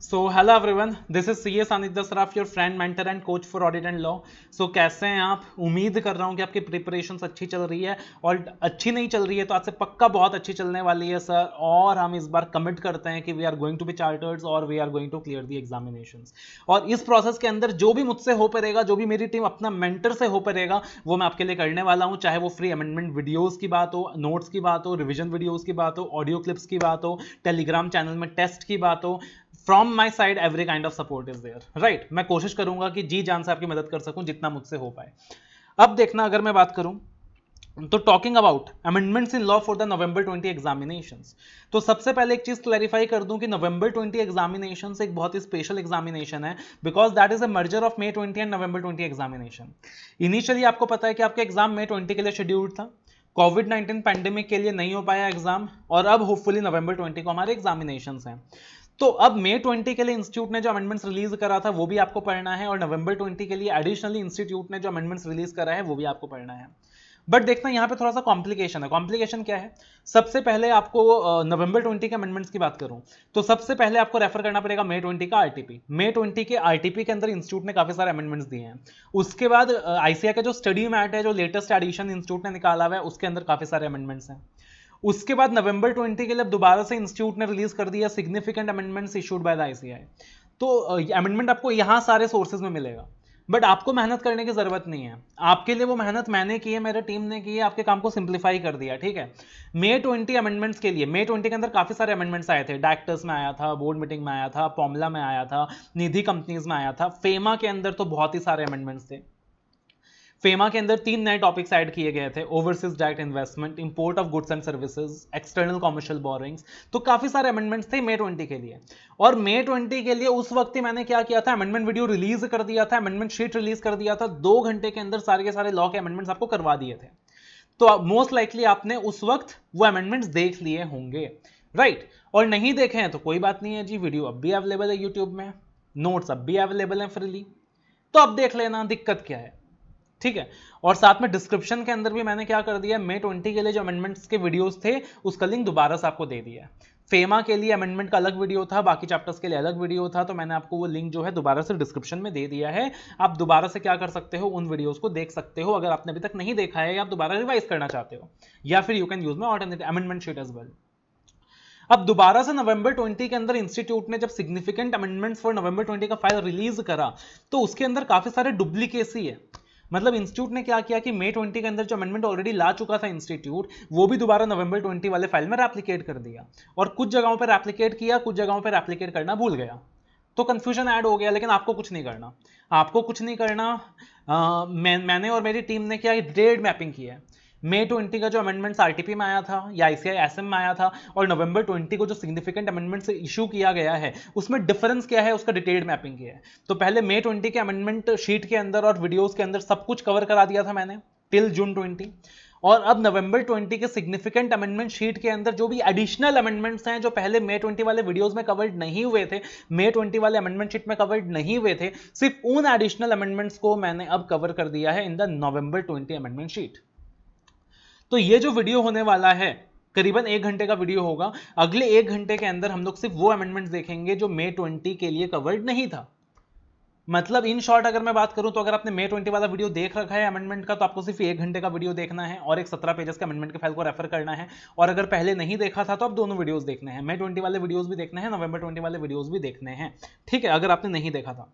So hello everyone, this is C A Saanidhya Saraf, your friend mentor and coach for audit and law. So कैसे हैं आप? उम्मीद कर रहा हूं कि आपकी प्रिपरेशंस अच्छी चल रही है, और अच्छी नहीं चल रही है तो आज से पक्का बहुत अच्छी चलने वाली है सर। और हम इस बार कमिट करते हैं कि we are going to be chartereds और we are going to clear the examinations. और इस प्रोसेस के अंदर जो भी मुझसे हो पाएगा, जो भी मेरी टीम अपना मेंटर से हो पाएगा, वो मैं आपके लिए करने वाला हूं। चाहे वो फ्री अमेंडमेंट वीडियोस की बात हो, नोट्स की बात हो, रिविजन वीडियोस की बात हो, ऑडियो क्लिप्स की बात हो, टेलीग्राम चैनल में टेस्ट की बात हो, from my side every kind of support is there. Right, मैं कोशिश करूंगा कि जी जान से आपकी मदद कर सकूं जितना मुझसे हो पाए। अब देखना, अगर मैं बात करूं तो talking about amendments in law for the November 20 examinations, तो सबसे पहले एक चीज क्लैरिफाई कर दूं कि नवंबर 20 एग्जामिनेशंस एक बहुत ही स्पेशल एग्जामिनेशन है, because that is a merger of May 20 and November 20 examination. Initially आपको पता है कि आपका एग्जाम मे 20 के लिए शेड्यूल्ड था, कोविड 19 पैंडेमिक के लिए नहीं हो पाया एग्जाम, और अब होपफुली नवंबर 20 को हमारे एग्जामिनेशंस हैं। तो अब मे 20 के लिए इंस्टीट्यूट ने जो अमेंडमेंट्स रिलीज करा था वो भी आपको पढ़ना है, और नवंबर 20 के लिए एडिशनली इंस्टीट्यूट ने जो अमेंडमेंट्स रिलीज करा है वो भी आपको पढ़ना है। बट देखना यहाँ पे थोड़ा सा कॉम्प्लिकेशन है। कॉम्प्लिकेशन क्या है? सबसे पहले आपको नवंबर 20 के अमेंडमेंट्स की बात करूं तो सबसे पहले आपको रेफर करना पड़ेगा मे 20 का आरटीपी। मे 20 के आरटीपी के अंदर इंस्टीट्यूट ने काफी सारे अमेंडमेंट्स दिए हैं। उसके बाद आईसीआई का जो स्टडी मैट है, जो लेटेस्ट एडिशन इंस्टीट्यूट ने निकाला हुआ है, उसके अंदर काफी सारे अमेंडमेंट्स हैं। उसके बाद नवंबर 20 के लिए दोबारा से इंस्टीट्यूट ने रिलीज कर दिया significant amendments issued by the ICI. तो अमेंडमेंट आपको यहां सारे सोर्सेज में मिलेगा, बट आपको मेहनत करने की जरूरत नहीं है। आपके लिए वो मेहनत मैंने की है, मेरे टीम ने की है, आपके काम को सिंप्लीफाई कर दिया। ठीक है, मे 20 अमेंडमेंट्स के लिए मे 20 के अंदर काफी सारे अमेंडमेंट्स आए थे। डायरेक्टर्स में आया था, बोर्ड मीटिंग में आया था, पॉमला में आया था, निधि कंपनीज में आया था, फेमा के अंदर तो बहुत ही सारे अमेंडमेंट्स थे। फेमा के अंदर 3 नए टॉपिक्स ऐड किए गए थे: overseas direct investment, import of goods and services, external commercial borings. तो काफी सारे अमेंडमेंट्स थे मे 20 के लिए। और मे 20 के लिए उस वक्त ही मैंने क्या किया था, अमेंडमेंट वीडियो रिलीज कर दिया था, अमेंडमेंट शीट रिलीज कर दिया था। 2 घंटे के अंदर सारे के सारे लॉ के अमेंडमेंट्स आपको करवा दिए थे। तो मोस्ट लाइकली आपने उस वक्त वो अमेंडमेंट्स देख लिए होंगे, राइट? और नहीं देखे हैं तो कोई बात नहीं है जी, वीडियो अब भी अवेलेबल है यूट्यूब में, नोट्स अब भी अवेलेबल है फ्रीली, तो अब देख लेना, दिक्कत क्या है। ठीक है, और साथ में डिस्क्रिप्शन के अंदर भी मैंने क्या कर दिया, मे 20 के लिए जो अमेंडमेंट्स के वीडियोस थे उसका लिंक दोबारा से आपको दे दिया है। फेमा के लिए अमेंडमेंट का अलग वीडियो था, बाकी चैप्टर्स के लिए अलग वीडियो था, तो मैंने आपको वो लिंक जो है दोबारा से डिस्क्रिप्शन में दे दिया है। आप दोबारा से क्या कर सकते हो, उन वीडियोस को देख सकते हो अगर आपने अभी तक नहीं देखा है या आप दोबारा रिवाइज करना चाहते हो, या फिर you can use my alternative amendment sheet as well. अब दोबारा से नवंबर 20 के अंदर इंस्टीट्यूट ने जब सिग्निफिकेंट अमेंडमेंट्स फॉर नवंबर 20 का फाइल रिलीज करा तो उसके अंदर काफी सारे डुप्लीकेसी है। मतलब इंस्टीट्यूट ने क्या किया कि मे 20 के अंदर जो अमेंडमेंट ऑलरेडी ला चुका था इंस्टीट्यूट, वो भी दोबारा नवंबर 20 वाले फाइल में रेप्लिकेट कर दिया, और कुछ जगहों पर रेप्लिकेट किया, कुछ जगहों पर रेप्लिकेट करना भूल गया। तो कंफ्यूजन ऐड हो गया, लेकिन आपको कुछ नहीं करना, आपको कुछ नहीं करना। मैंने और मेरी टीम ने क्या डिटेल्ड मैपिंग किया है। मे 20 का जो अमेंडमेंट्स आरटीपी में आया था या आईसीआई एसएम में आया था, और नवंबर 20 को जो सिग्निफिकेंट अमेंडमेंट्स इशू किया गया है उसमें डिफरेंस क्या है, उसका डिटेल्ड मैपिंग किया है। तो पहले मे 20 के अमेंडमेंट शीट के अंदर और वीडियोस के अंदर सब कुछ कवर करा दिया था मैंने टिल जून 20, और अब नवंबर 20 के सिग्निफिकेंट अमेंडमेंट शीट के अंदर जो भी एडिशनल अमेंडमेंट्स हैं जो पहले मे 20 वाले वीडियोस में कवर्ड नहीं हुए थे, मे 20 वाले अमेंडमेंट शीट में कवर्ड नहीं हुए थे, सिर्फ उन एडिशनल अमेंडमेंट्स को मैंने अब कवर कर दिया है in the November 20 amendment sheet. तो ये जो वीडियो होने वाला है करीबन 1 घंटे का वीडियो होगा। अगले 1 घंटे के अंदर हम लोग सिर्फ वो अमेंडमेंट्स देखेंगे जो मे 20 के लिए कवर्ड नहीं था। मतलब इन शॉर्ट अगर मैं बात करूं तो अगर आपने मे 20 वाला वीडियो देख रखा है अमेंडमेंट का, तो आपको सिर्फ 1 घंटे का वीडियो देखना है और एक 17 पेजेस के अमेंडमेंट के फाइल को रेफर करना है। और अगर पहले नहीं देखा था तो आप दोनों वीडियोस देखने हैं, मे 20 वाले वीडियोस भी देखने हैं, नवंबर 20 वाले वीडियोस भी देखने हैं। ठीक है, अगर आपने नहीं देखा था।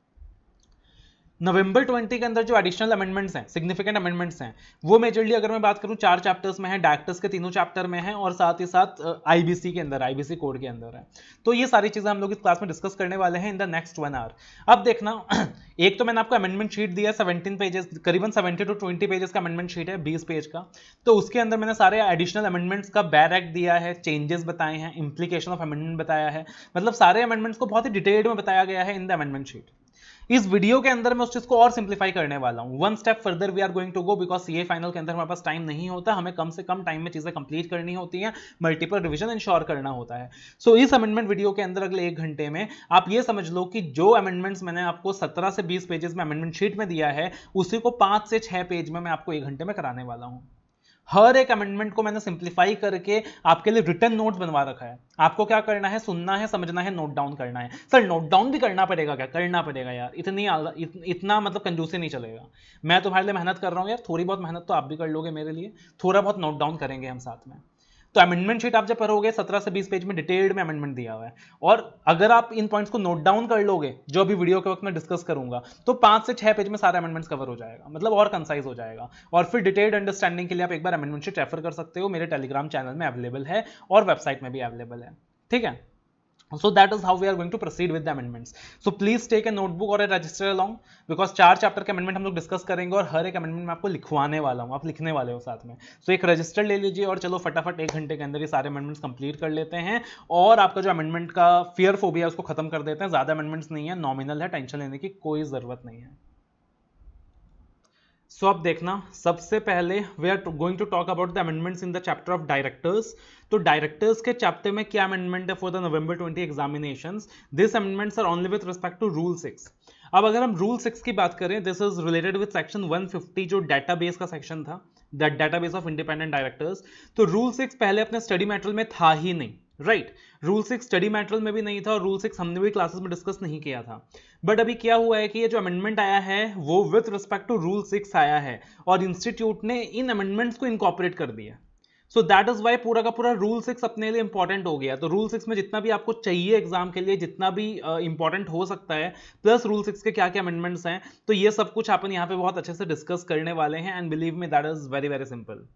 नवंबर 20 के अंदर जो एडिशनल अमेंडमेंट्स हैं, सिग्निफिकेंट अमेंडमेंट्स हैं, वो मेजरली अगर मैं बात करूं 4 चैप्टर्स में है, डायरेक्टर्स के तीनों चैप्टर में है, और साथ ही साथ आईबीसी के अंदर, आईबीसी कोड के अंदर है। तो ये सारी चीजें हम लोग इस क्लास में डिस्कस करने वाले हैं इन द नेक्स्ट 1 आवर। अब देखना एक तो मैंने आपको अमेंडमेंट शीट दिया 17 पेजेस, करीबन 70 to 20 पेजेस का अमेंडमेंट शीट है, 20 पेज का। तो उसके अंदर मैंने सारे एडिशनल अमेंडमेंट्स का बैर एक्ट दिया है, चेंजेस बताए हैं, इंप्लीकेशन ऑफ अमेंडमेंट बताया है, मतलब सारे अमेंडमेंट्स को बहुत ही डिटेल्ड में बताया गया है इन द अमेंडमेंट शीट। इस वीडियो के अंदर मैं उस चीज को और सिंप्लीफाई करने वाला हूं, 1 step further we are going to go, because CA final के अंदर हमारे पास टाइम नहीं होता, हमें कम से कम टाइम में चीजें कंप्लीट करनी होती हैं, मल्टीपल रिवीजन इंश्योर करना होता है। सो इस अमेंडमेंट वीडियो के अंदर अगले 1 घंटे में आप ये समझ लो कि जो अमेंडमेंट्स मैंने आपको 17 से 20 पेजेस में अमेंडमेंट शीट में दिया है, उसी को 5 से 6 पेज में मैं आपको 1 घंटे में कराने वाला हूं। हर एक अमेंडमेंट को मैंने सिंप्लीफाई करके आपके लिए रिटर्न नोट्स बनवा रखा है। आपको क्या करना है, सुनना है, समझना है, नोट डाउन करना है। सर नोट डाउन भी करना पड़ेगा क्या? करना पड़ेगा यार, इतना मतलब कंजूसी नहीं चलेगा। मैं तुम्हारे लिए मेहनत कर रहा हूँ यार, थोड़ी बहुत मेहनत तो आप भी कर लोगे मेरे लिए, थोड़ा बहुत नोट डाउन करेंगे हम साथ में। तो अमेंडमेंट शीट आप जब पढ़ोगे 17 से 20 पेज में डिटेल्ड में अमेंडमेंट दिया हुआ है, और अगर आप इन पॉइंट्स को नोट डाउन कर लोगे जो अभी वीडियो के वक्त मैं डिस्कस करूंगा, तो 5 से 6 पेज में सारे अमेंडमेंट्स कवर हो जाएगा, मतलब और कंसाइज हो जाएगा। और फिर डिटेल्ड अंडरस्टैंडिंग के लिए आप एक बार अमेंडमेंट शीट रेफर कर सकते हो, मेरे टेलीग्राम चैनल में अवेलेबल है और वेबसाइट में भी अवेलेबल है, ठीक है। So that is how we are going to proceed with the amendments. So please take a notebook or a register along, because 4 chapter के अमेंडमेंट हम लोग डिस्कस करेंगे और हर एक अमेंडमेंट मैं आपको लिखवाने वाला हूँ, आप लिखने वाले हो साथ में। So एक रजिस्टर ले लीजिए और चलो फटाफट 1 घंटे के अंदर ये सारे अमेंडमेंट्स कंप्लीट कर लेते हैं, और आपका जो अमेंडमेंट का फियर फोबिया है उसको खत्म कर देते हैं। ज्यादा अमेंडमेंट्स नहीं है, नॉमिनल है, टेंशन लेने की कोई जरूरत नहीं है। सो अब देखना, सबसे पहले we are going to talk about the amendments in the chapter of directors. तो डायरेक्टर्स के चैप्टर में क्या अमेंडमेंट है for the November 20 examinations? This amendments are only with respect to rule 6। अब अगर हम रूल 6 की बात करें, this is related with section 150 जो डेटाबेस का सेक्शन था, the database of independent directors. तो रूल 6 पहले अपने स्टडी मैटेरियल में था ही नहीं, राइट। रूल 6 स्टडी मैटेरियल में भी नहीं था और रूल 6 हमने भी क्लासेस में डिस्कस नहीं किया था। बट अभी क्या हुआ है कि ये जो अमेंडमेंट आया है वो विथ रिस्पेक्ट टू रूल 6 आया है, और इंस्टीट्यूट ने इन अमेंडमेंट्स को इनकॉर्पोरेट कर दिया। सो दैट इज वाई पूरा का पूरा रूल 6 अपने लिए इंपॉर्टेंट हो गया। तो रूल 6 में जितना भी आपको चाहिए एग्जाम के लिए, जितना भी इंपॉर्टेंट हो सकता है, प्लस रूल 6 के क्या क्या अमेंडमेंट्स हैं, तो ये सब कुछ अपन यहाँ पे बहुत अच्छे से डिस्कस करने वाले हैं, and believe me that is very very simple.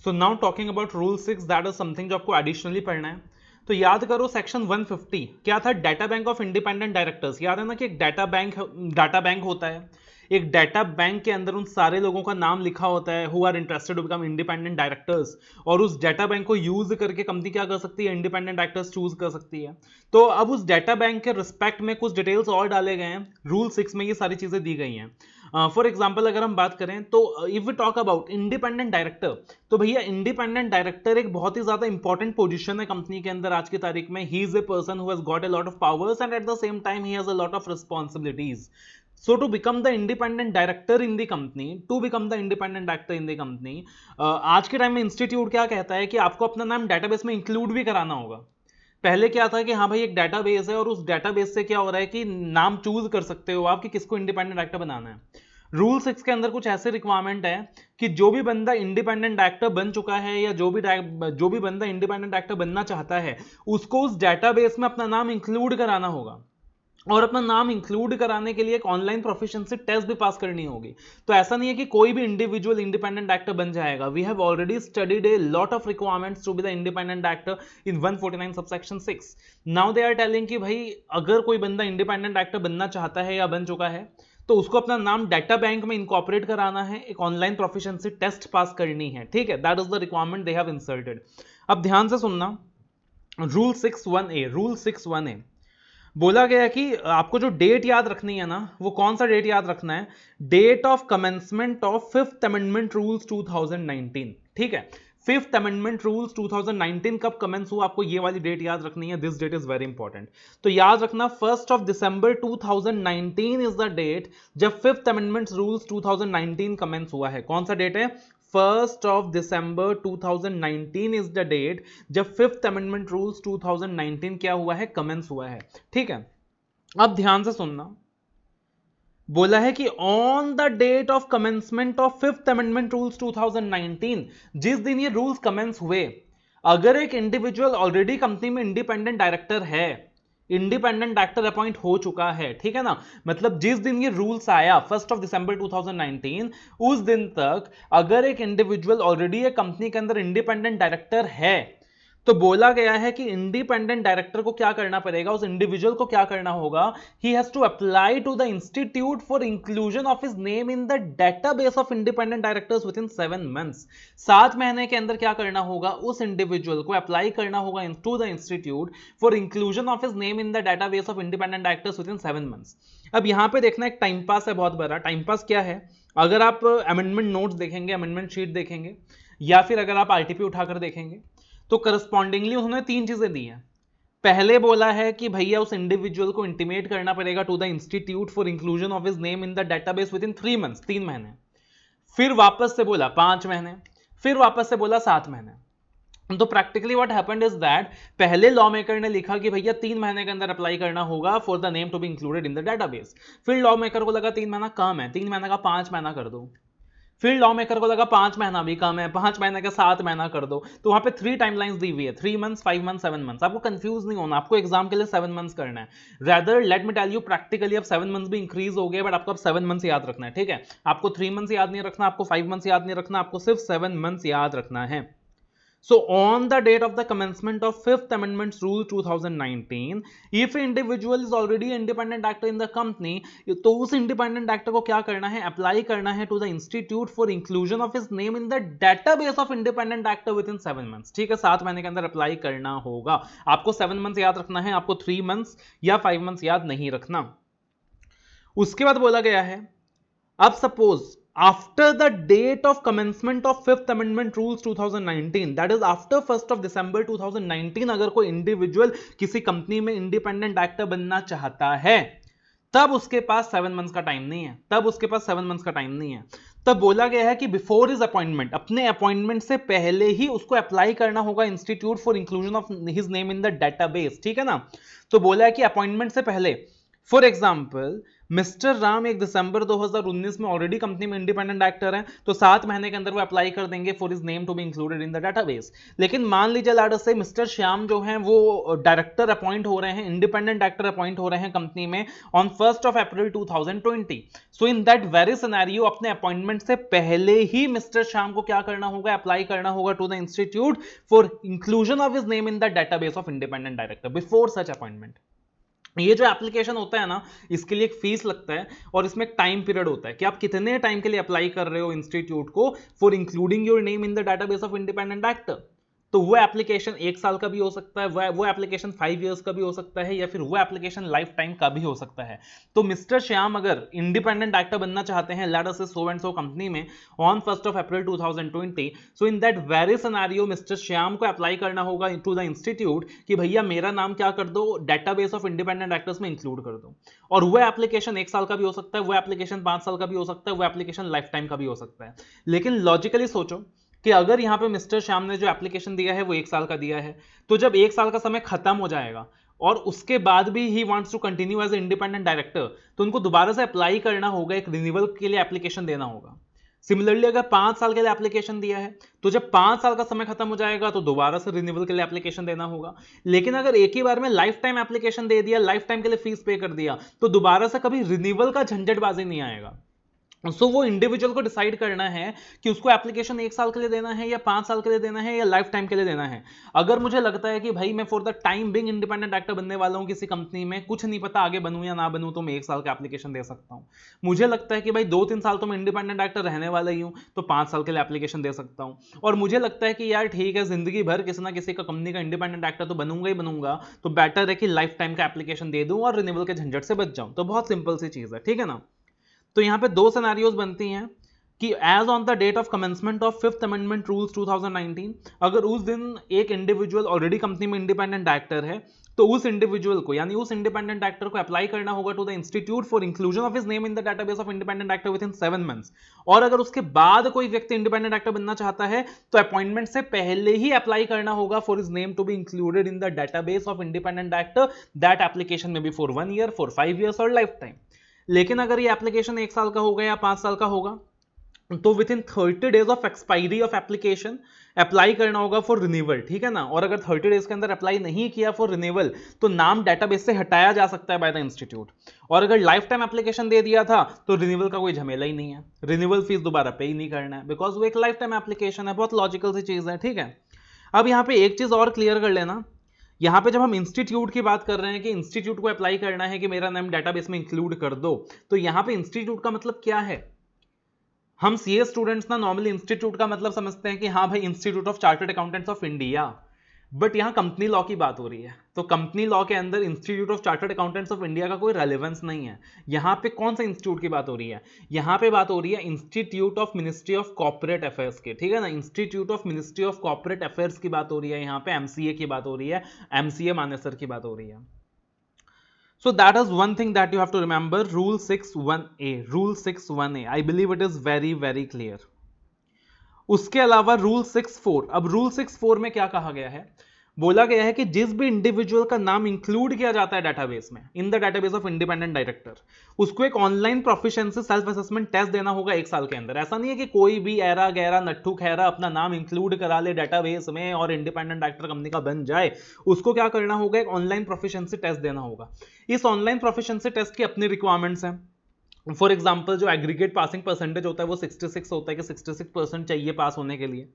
So now talking about rule 6, that is something जो आपको एडिशनली पढ़ना है। तो याद करो सेक्शन 150 क्या था? Data bank of independent directors. याद है ना कि एक डाटा बैंक होता है, एक डाटा बैंक के अंदर उन सारे लोगों का नाम लिखा होता है who are interested to become independent directors, और उस डाटा बैंक को यूज करके कंपनी क्या कर सकती है? इंडिपेंडेंट डायरेक्टर्स चूज कर सकती है। तो अब उस डाटा बैंक के रिस्पेक्ट में कुछ डिटेल्स और डाले गए हैं, रूल 6 में ये सारी चीजें दी गई हैं। फॉर एग्जाम्पल अगर हम बात करें तो if we talk about independent director, तो भैया इंडिपेंडेंट डायरेक्टर एक बहुत ही ज्यादा इंपॉर्टेंट पोजीशन है कंपनी के अंदर आज की तारीख में। He is a person who has got a lot of powers and at the same time he has a lot of responsibilities. So to become the independent director in the company, आज के time में institute क्या कहता है कि आपको अपना नाम डेटाबेस में इंक्लूड भी कराना होगा। पहले क्या था कि हाँ भाई एक डेटाबेस है और उस डेटाबेस से क्या हो रहा है कि नाम चूज कर सकते हो आप कि किसको इंडिपेंडेंट डायरेक्टर बनाना है। रूल 6 के अंदर कुछ ऐसे रिक्वायरमेंट है कि जो भी बंदा इंडिपेंडेंट डायरेक्टर बन चुका है या जो भी बंदा इंडिपेंडेंट डायरेक्टर बनना चाहता है, उसको उस डेटाबेस में अपना नाम इंक्लूड कराना होगा, और अपना नाम इंक्लूड कराने के लिए एक ऑनलाइन प्रोफिशिएंसी टेस्ट भी पास करनी होगी। तो ऐसा नहीं है कि कोई भी इंडिविजुअल इंडिपेंडेंट डायरेक्टर बन जाएगा। We have already studied a lot of requirements to be the independent director in 149 subsection 6। Now they are telling कि भाई अगर कोई बंदा इंडिपेंडेंट डायरेक्टर बनना चाहता है या बन चुका है, तो उसको अपना नाम डाटा बैंक में इनकॉर्पोरेट कराना है, एक ऑनलाइन प्रोफिशिएंसी टेस्ट पास करनी है, ठीक है। That is the requirement they have inserted. अब ध्यान से सुनना, रूल 6(1)(a) बोला गया कि आपको जो डेट याद रखनी है ना, वो कौन सा डेट याद रखना है? Date of commencement of 5th amendment rules 2019, ठीक है। 5th अमेंडमेंट रूल्स 2019 कब कमेंस हुआ, आपको ये वाली डेट याद रखनी है। This date is very important. तो याद रखना 1 दिसंबर 2019 इज द डेट जब 5th अमेंडमेंट रूल्स 2019 कमेंस हुआ है। कौन सा डेट है? 1 दिसंबर 2019 इज द डेट जब 5th अमेंडमेंट रूल्स 2019 क्या हुआ है? कमेंस हुआ है, ठीक है। अब ध्यान से सुनना, बोला है कि on the date of commencement of 5th amendment rules 2019, जिस दिन ये रूल्स कमेंस हुए, अगर एक इंडिविजुअल ऑलरेडी कंपनी में इंडिपेंडेंट डायरेक्टर है, इंडिपेंडेंट डायरेक्टर अपॉइंट हो चुका है, ठीक है ना, मतलब जिस दिन ये रूल्स आया 1 दिसंबर 2019, उस दिन तक अगर एक इंडिविजुअल ऑलरेडी एक कंपनी के अंदर इंडिपेंडेंट डायरेक्टर है, तो बोला गया है कि इंडिपेंडेंट डायरेक्टर को क्या करना पड़ेगा, उस इंडिविजुअल को क्या करना होगा? He has to apply to the institute for inclusion of his name in the database of independent directors within 7 months. 7 महीने के अंदर क्या करना होगा? उस इंडिविजुअल को अप्लाई करना होगा to the institute for inclusion of his name in the database of independent directors within 7 months. अब यहां पे देखना एक टाइम पास है, बहुत बड़ा टाइम पास। क्या है? अगर आप अमेंडमेंट नोट्स देखेंगे, अमेंडमेंट शीट देखेंगे, या फिर अगर आप आरटीपी उठाकर देखेंगे, तो करस्पॉन्डिंगली उन्होंने 3 चीजें दी हैं। पहले बोला है कि भैया उस इंडिविजुअल को इंटीमेट करना पड़ेगा to the institute for inclusion of his name in the database within 3 months, 3 महीने। फिर वापस से बोला 5 महीने, फिर वापस से बोला 7 महीने। तो practically what happened is that पहले लॉ मेकर ने लिखा कि भैया 3 महीने के अंदर अप्लाई करना होगा for the name to be included in the database. फिर लॉ मेकर को लगा 3 महीना कम है, 3 महीने का 5 महीना कर दो। फिर लॉ मेकर को लगा 5 महीना भी कम है, 5 महीने का 7 महीना कर दो। तो वहां पे 3 टाइमलाइंस दी हुई है, 3 मंथ्स, 5 मंथ्स, 7 मंथ्स। आपको कंफ्यूज नहीं होना, आपको एग्जाम के लिए 7 मंथ्स करना है। Rather let me tell you practically अब 7 मंथ्स भी इंक्रीज हो गए, बट आपको अब 7 मंथ्स याद रखना है, ठीक है। आपको 3 मंथ्स याद नहीं रखना, आपको 5 मंथ्स याद नहीं रखना, आपको सिर्फ 7 मंथ्स याद रखना है। So on the date of the commencement of Fifth Amendment Rule 2019, if individual is already independent actor in the company, तो उस independent actor को क्या करना है, अप्लाई करना है to the institute for inclusion of his name in the database of independent actor within 7 months। ठीक है, 7 महीने के अंदर अप्लाई करना होगा। आपको 7 मंथ्स याद रखना है, आपको 3 मंथ्स या 5 मंथ्स याद नहीं रखना। उसके बाद बोला गया है, अब suppose after the date of commencement of Fifth Amendment Rules 2019, that is after 1st of December 2019, अगर कोई इंडिविजुअल किसी कंपनी में इंडिपेंडेंट एक्टर बनना चाहता है, तब उसके पास 7 मंथ्स का टाइम नहीं है, तब उसके पास 7 मंथ्स का टाइम नहीं है। तब बोला गया है कि बिफोर हिज अपॉइंटमेंट, अपने अपॉइंटमेंट से पहले ही उसको अप्लाई करना होगा institute for inclusion of his name in the database. ठीक है ना। तो बोला है कि अपॉइंटमेंट से पहले, फॉर एग्जाम्पल मिस्टर राम 1 दिसंबर 2019 में ऑलरेडी कंपनी में इंडिपेंडेंट एक्टर हैं, तो 7 महीने के अंदर वो अप्लाई कर देंगे for his name to be included in the database. लेकिन मान लीजिए लाडो से मिस्टर श्याम जो हैं वो डायरेक्टर अपॉइंट हो रहे हैं, इंडिपेंडेंट एक्टर अपॉइंट हो रहे हैं कंपनी में on 1st of April 2020। So in that very scenario अपने अपॉइंटमेंट से पहले ही मिस्टर श्याम को क्या करना होगा, अप्लाई करना होगा to the institute for inclusion of his name in the database of independent director before such appointment. ये जो एप्लीकेशन होता है ना, इसके लिए एक फीस लगता है और इसमें एक टाइम पीरियड होता है कि आप कितने टाइम के लिए अप्लाई कर रहे हो इंस्टीट्यूट को for including your name in the database of independent actor. तो वो एप्लीकेशन 1 साल का भी हो सकता है, वो एप्लीकेशन 5 इयर्स का भी हो सकता है, या फिर वो एप्लीकेशन लाइफ टाइम का भी हो सकता है। तो मिस्टर श्याम अगर इंडिपेंडेंट एक्टर बनना चाहते हैं लेट अस से सो एंड सो कंपनी में on 1st of April 2020, so in that very scenario mister Shyam को अप्लाई करना होगा टू द इंस्टीट्यूट कि भैया मेरा नाम क्या कर दो, डेटाबेस ऑफ इंडिपेंडेंट एक्टर्स में इंक्लूड कर दो। और वो एप्लीकेशन 1 साल का भी हो सकता है, वो एप्लीकेशन 5 साल का भी हो सकता है, वो एप्लीकेशन लाइफ टाइम का भी हो सकता है। लेकिन लॉजिकली सोचो कि अगर यहां पे मिस्टर श्याम ने जो एप्लीकेशन दिया है वो 1 साल का दिया है, तो जब 1 साल का समय खत्म हो जाएगा और उसके बाद भी he wants to continue as a independent director, तो उनको दोबारा से अप्लाई करना होगा, एक रिन्यूअल के लिए एप्लीकेशन देना होगा। सिमिलरली अगर 5 साल के लिए एप्लीकेशन दिया है, तो जब 5 साल का समय खत्म हो जाएगा तो दोबारा से रिन्यूअल के लिए एप्लीकेशन देना होगा। लेकिन अगर एक ही बार में लाइफ टाइम एप्लीकेशन दे दिया, लाइफ टाइम के लिए फीस पे कर दिया, तो दोबारा से कभी रिन्यूअल का झंझटबाजी नहीं आएगा। सो वो इंडिविजुअल को डिसाइड करना है कि उसको एप्लीकेशन 1 साल के लिए देना है या 5 साल के लिए देना है या लाइफ टाइम के लिए देना है। अगर मुझे लगता है कि भाई मैं for the time being independent actor बनने वाला हूं किसी कंपनी में, कुछ नहीं पता आगे बनूं या ना बनूं, तो मैं 1 साल का एप्लीकेशन दे सकता हूं। मुझे लगता है कि भाई 2-3 साल तो मैं इंडिपेंडेंट एक्टर रहने वाला ही हूं, तो 5 साल के लिए एप्लीकेशन दे सकता हूं। और मुझे लगता है कि यार ठीक है, जिंदगी भर किसी ना किसी का कंपनी का इंडिपेंडेंट एक्टर तो बनूंगा ही बनूंगा, तो बेटर है कि लाइफ टाइम का एप्लीकेशन दे दूं और रिन्यूअल के झंझट से बच जाऊं। तो बहुत सिंपल सी चीज है, ठीक है ना। तो यहां पे 2 सिनेरियोज बनती हैं कि as on the date of commencement of fifth amendment rules 2019, अगर उस दिन एक इंडिविजुअल ऑलरेडी कंपनी में इंडिपेंडेंट एक्टर है, तो उस इंडिविजुअल को यानी उस इंडिपेंडेंट एक्टर को अप्लाई करना होगा to the institute for inclusion of his name in the database of independent actor within 7 months. और अगर उसके बाद कोई व्यक्ति इंडिपेंडेंट एक्टर बनना चाहता है, तो अपॉइंटमेंट से पहले ही अप्लाई करना होगा for his name to be included in the database of independent actor. That application में be for 1 year, for 5 years और लाइफ टाइम। लेकिन अगर ये एप्लीकेशन 1 साल का होगा या 5 साल का होगा, तो with in 30 days of expiry of application apply करना होगा फॉर रिन्यूअल, ठीक है ना। और अगर 30 डेज के अंदर अप्लाई नहीं किया फॉर रिन्यूअल, तो नाम डेटाबेस से हटाया जा सकता है बाय द इंस्टीट्यूट। और अगर लाइफ टाइम एप्लीकेशन दे दिया था, तो रिन्यूअल का कोई झमेला ही नहीं है, रिन्यूअल फीस दोबारा पे ही नहीं करना है, बिकॉज वो एक लाइफ टाइम एप्लीकेशन है। बहुत लॉजिकल सी चीज है, ठीक है। अब यहाँ पे एक चीज और क्लियर कर लेना, यहाँ पे जब हम इंस्टीट्यूट की बात कर रहे हैं कि इंस्टीट्यूट को अप्लाई करना है कि मेरा नाम डेटाबेस में इंक्लूड कर दो, तो यहाँ पे इंस्टीट्यूट का मतलब क्या है। हम सीए स्टूडेंट्स ना नॉर्मली इंस्टीट्यूट का मतलब समझते हैं कि हाँ भाई institute of chartered accountants of India, but यहाँ कंपनी लॉ की बात हो रही है, तो कंपनी लॉ के अंदर institute of chartered accountants of India का कोई रेलेवेंस नहीं है। यहाँ पे कौन सा इंस्टीट्यूट की बात हो रही है, यहाँ पे बात हो रही है institute of ministry of corporate affairs के, ठीक है ना। Institute of ministry of corporate affairs की बात हो रही है, यहाँ पे एमसीए की बात हो रही है, एमसीए मानेसर की बात हो रही है। So that is one thing that you have to remember, Rule 6.1a. Rule 6.1a. I believe it is very, very clear. उसके अलावा रूल 6.4, अब रूल 6.4 में क्या कहा गया है, बोला गया है कि जिस भी इंडिविजुअल का नाम इंक्लूड किया जाता है डेटाबेस में, in the database of independent director, उसको एक online proficiency self assessment test देना होगा 1 साल के अंदर। ऐसा नहीं है कि कोई भी ऐरा गैरा नट्ठू खैरा अपना नाम इंक्लूड करा ले डेटाबेस में और इंडिपेंडेंट डायरेक्टर कंपनी का बन जाए। उसको क्या करना होगा, एक ऑनलाइन प्रोफिशिएंसी टेस्ट देना होगा। इस ऑनलाइन प्रोफिशिएंसी टेस्ट की अपनी रिक्वायरमेंट्स हैं। फॉर एग्जाम्पल जो एग्रीगेट पासिंग परसेंटेज होता है वो 66 होता है कि 66% चाहिए पास होने के लिए।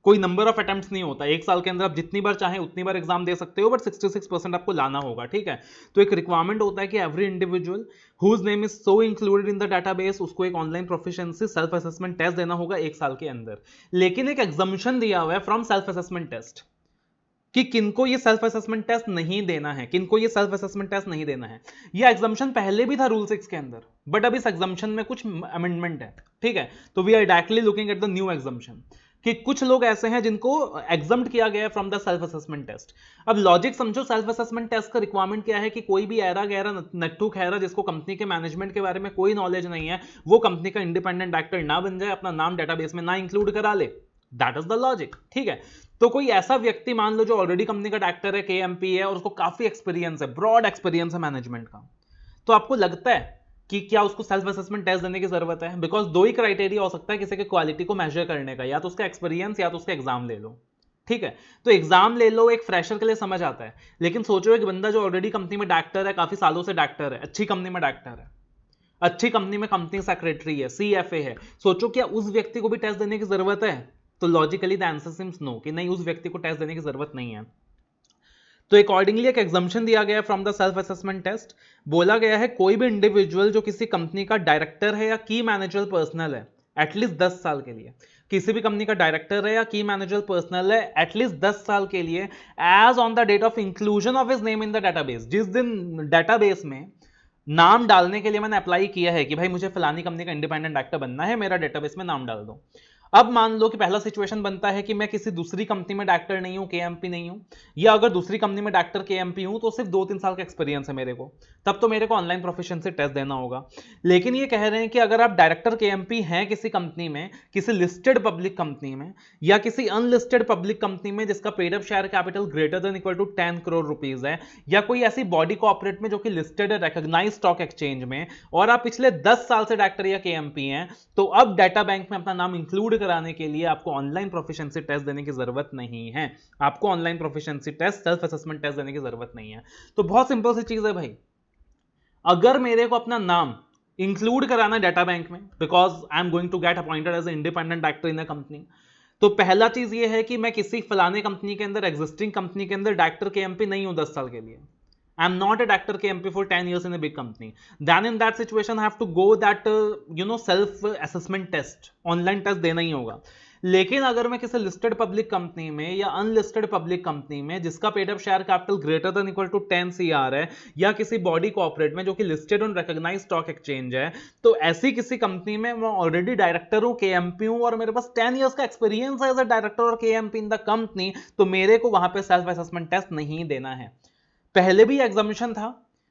कोई नंबर ऑफ अटेम्प्ट्स नहीं होता, 1 साल के अंदर आप जितनी बार चाहें उतनी बार एग्जाम दे सकते हो, बट 66% आपको लाना होगा, ठीक है। तो एक रिक्वायरमेंट होता है कि every individual whose name is so included in the database, उसको एक online proficiency self assessment test देना होगा 1 साल के अंदर। लेकिन एक एग्जम्पशन दिया हुआ है फ्रॉम सेल्फ असेसमेंट टेस्ट कि किनको ये सेल्फ असेसमेंट टेस्ट नहीं देना है, किनको ये सेल्फ असेसमेंट टेस्ट नहीं देना है। ये एग्जम्पशन पहले भी था रूल 6 के अंदर, बट अब इस एग्जम्पशन में कुछ अमेंडमेंट है, ठीक है। तो we are directly looking at the new exemption कि कुछ लोग ऐसे हैं जिनको एग्जम्प्ट किया गया है from the self assessment test. अब लॉजिक समझो, सेल्फ असेसमेंट टेस्ट का रिक्वायरमेंट क्या है कि कोई भी ऐरा गैरा नट्टू खैरा जिसको कंपनी के मैनेजमेंट के बारे में कोई नॉलेज नहीं है, वो कंपनी का इंडिपेंडेंट डायरेक्टर ना बन जाए, अपना नाम डेटाबेस में ना इंक्लूड करा ले। दैट इज द लॉजिक, ठीक है। तो कोई ऐसा व्यक्ति मान लो जो ऑलरेडी कंपनी का डायरेक्टर है, केएमपी है, और उसको काफी एक्सपीरियंस है, ब्रॉड एक्सपीरियंस है मैनेजमेंट का, तो आपको लगता है कि क्या उसको सेल्फ असेसमेंट टेस्ट देने की जरूरत है? बिकॉज 2 ही क्राइटेरिया हो सकता है किसी की क्वालिटी को मेजर करने का, या तो उसका एक्सपीरियंस या तो उसका एग्जाम ले लो, ठीक है। तो एग्जाम ले लो एक फ्रेशर के लिए समझ आता है, लेकिन सोचो एक बंदा जो ऑलरेडी कंपनी में डायरेक्टर है, काफी सालों से डायरेक्टर है, अच्छी कंपनी में डायरेक्टर है, अच्छी कंपनी में कंपनी सेक्रेटरी है, सीएफए है, सोचो क्या उस व्यक्ति को भी टेस्ट देने की जरूरत है? तो logically the answer seems no, कि नहीं, उस व्यक्ति को टेस्ट देने की जरूरत नहीं है। तो अकॉर्डिंगली एक एग्जम्पशन दिया गया from the self assessment test. बोला गया है कोई भी इंडिविजुअल जो किसी कंपनी का डायरेक्टर है या की मैनेजर पर्सनल है एटलीस्ट 10 साल के लिए, किसी भी कंपनी का डायरेक्टर है या की मैनेजर पर्सनल है एटलीस्ट 10 साल के लिए, as on the date of inclusion of his name in the database, जिस दिन डेटाबेस में नाम डालने के लिए मैंने अप्लाई किया है कि भाई मुझे फलानी कंपनी का इंडिपेंडेंट डायरेक्टर बनना है, मेरा डेटाबेस में नाम डाल दो। अब मान लो कि पहला सिचुएशन बनता है कि मैं किसी दूसरी कंपनी में डायरेक्टर नहीं हूं, केएमपी नहीं हूं, या अगर दूसरी कंपनी में डायरेक्टर केएमपी हूं तो सिर्फ 2-3 साल का एक्सपीरियंस है मेरे को, तब तो मेरे को ऑनलाइन प्रोफिशिएंसी टेस्ट देना होगा। लेकिन ये कह रहे हैं कि अगर आप डायरेक्टर केएमपी हैं किसी कंपनी में, किसी लिस्टेड पब्लिक कंपनी में या किसी अनलिस्टेड पब्लिक कंपनी में जिसका paid up share capital greater than equal to 10 crore rupees है, या कोई ऐसी बॉडी कॉर्पोरेट में जो कि लिस्टेड है रिकॉग्नाइज्ड स्टॉक एक्सचेंज में, और आप पिछले 10 साल से डायरेक्टर या केएमपी हैं, तो अब डाटा बैंक में अपना नाम इंक्लूड कराने के लिए आपको ऑनलाइन प्रोफिशिएंसी टेस्ट देने की जरूरत नहीं है। आपको online proficiency test, self assessment test देने की जरूरत नहीं है। तो बहुत सिंपल सी चीज है भाई, अगर मेरे को अपना नाम इंक्लूड कराना डाटा बैंक में, because I am going to get appointed as independent director in a company, तो पहला चीज ये है कि मैं किसी फलाने कंपनी के अंदर, एग्जिस्टिंग कंपनी के अंदर डायरेक्टर केएमपी नहीं हूं 10 साल के लिए। I am not a director KMP for 10 years in a big company. Then in that situation I have to go that self assessment test, online test देना ही होगा। लेकिन अगर मैं किसी लिस्टेड पब्लिक कंपनी में या अनलिस्टेड पब्लिक कंपनी में जिसका paid up share capital greater than equal to 10 CR है, या किसी बॉडी कॉर्पोरेट में जो कि listed on recognised stock exchange है, तो ऐसी किसी कंपनी में मैं ऑलरेडी डायरेक्टर हूं, केएमपी हूं, और मेरे पास 10 इयर्स का एक्सपीरियंस है एज अ डायरेक्टर और केएमपी इन द कंपनी, तो मेरे को वहां पे सेल्फ असेसमेंट टेस्ट नहीं देना है। पहले भी एग्जामिनेशन था,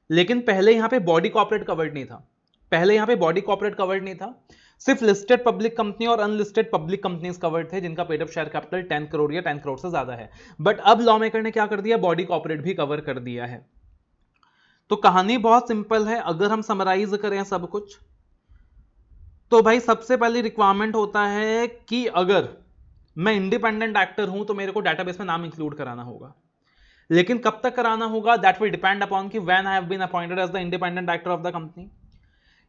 लेकिन पहले यहां पे बॉडी कॉर्पोरेट कवर्ड नहीं था, पहले यहां पे बॉडी कॉर्पोरेट कवर्ड नहीं था, सिर्फ लिस्टेड पब्लिक कंपनी और अनलिस्टेड पब्लिक कंपनीज कवर्ड थे जिनका paid up share capital 10 crore या 10 करोड़ से ज्यादा है। बट अब लॉ मेकर ने क्या कर दिया, बॉडी कॉर्पोरेट भी कवर कर दिया है। तो कहानी बहुत सिंपल है, अगर हम समराइज करें सब कुछ, तो भाई सबसे पहली रिक्वायरमेंट होता है कि अगर मैं इंडिपेंडेंट डायरेक्टर हूं तो मेरे को डेटाबेस में नाम इंक्लूड कराना होगा। लेकिन कब तक कराना होगा, दैट विल डिपेंड अपॉन कि when I have been appointed as the independent director of the company.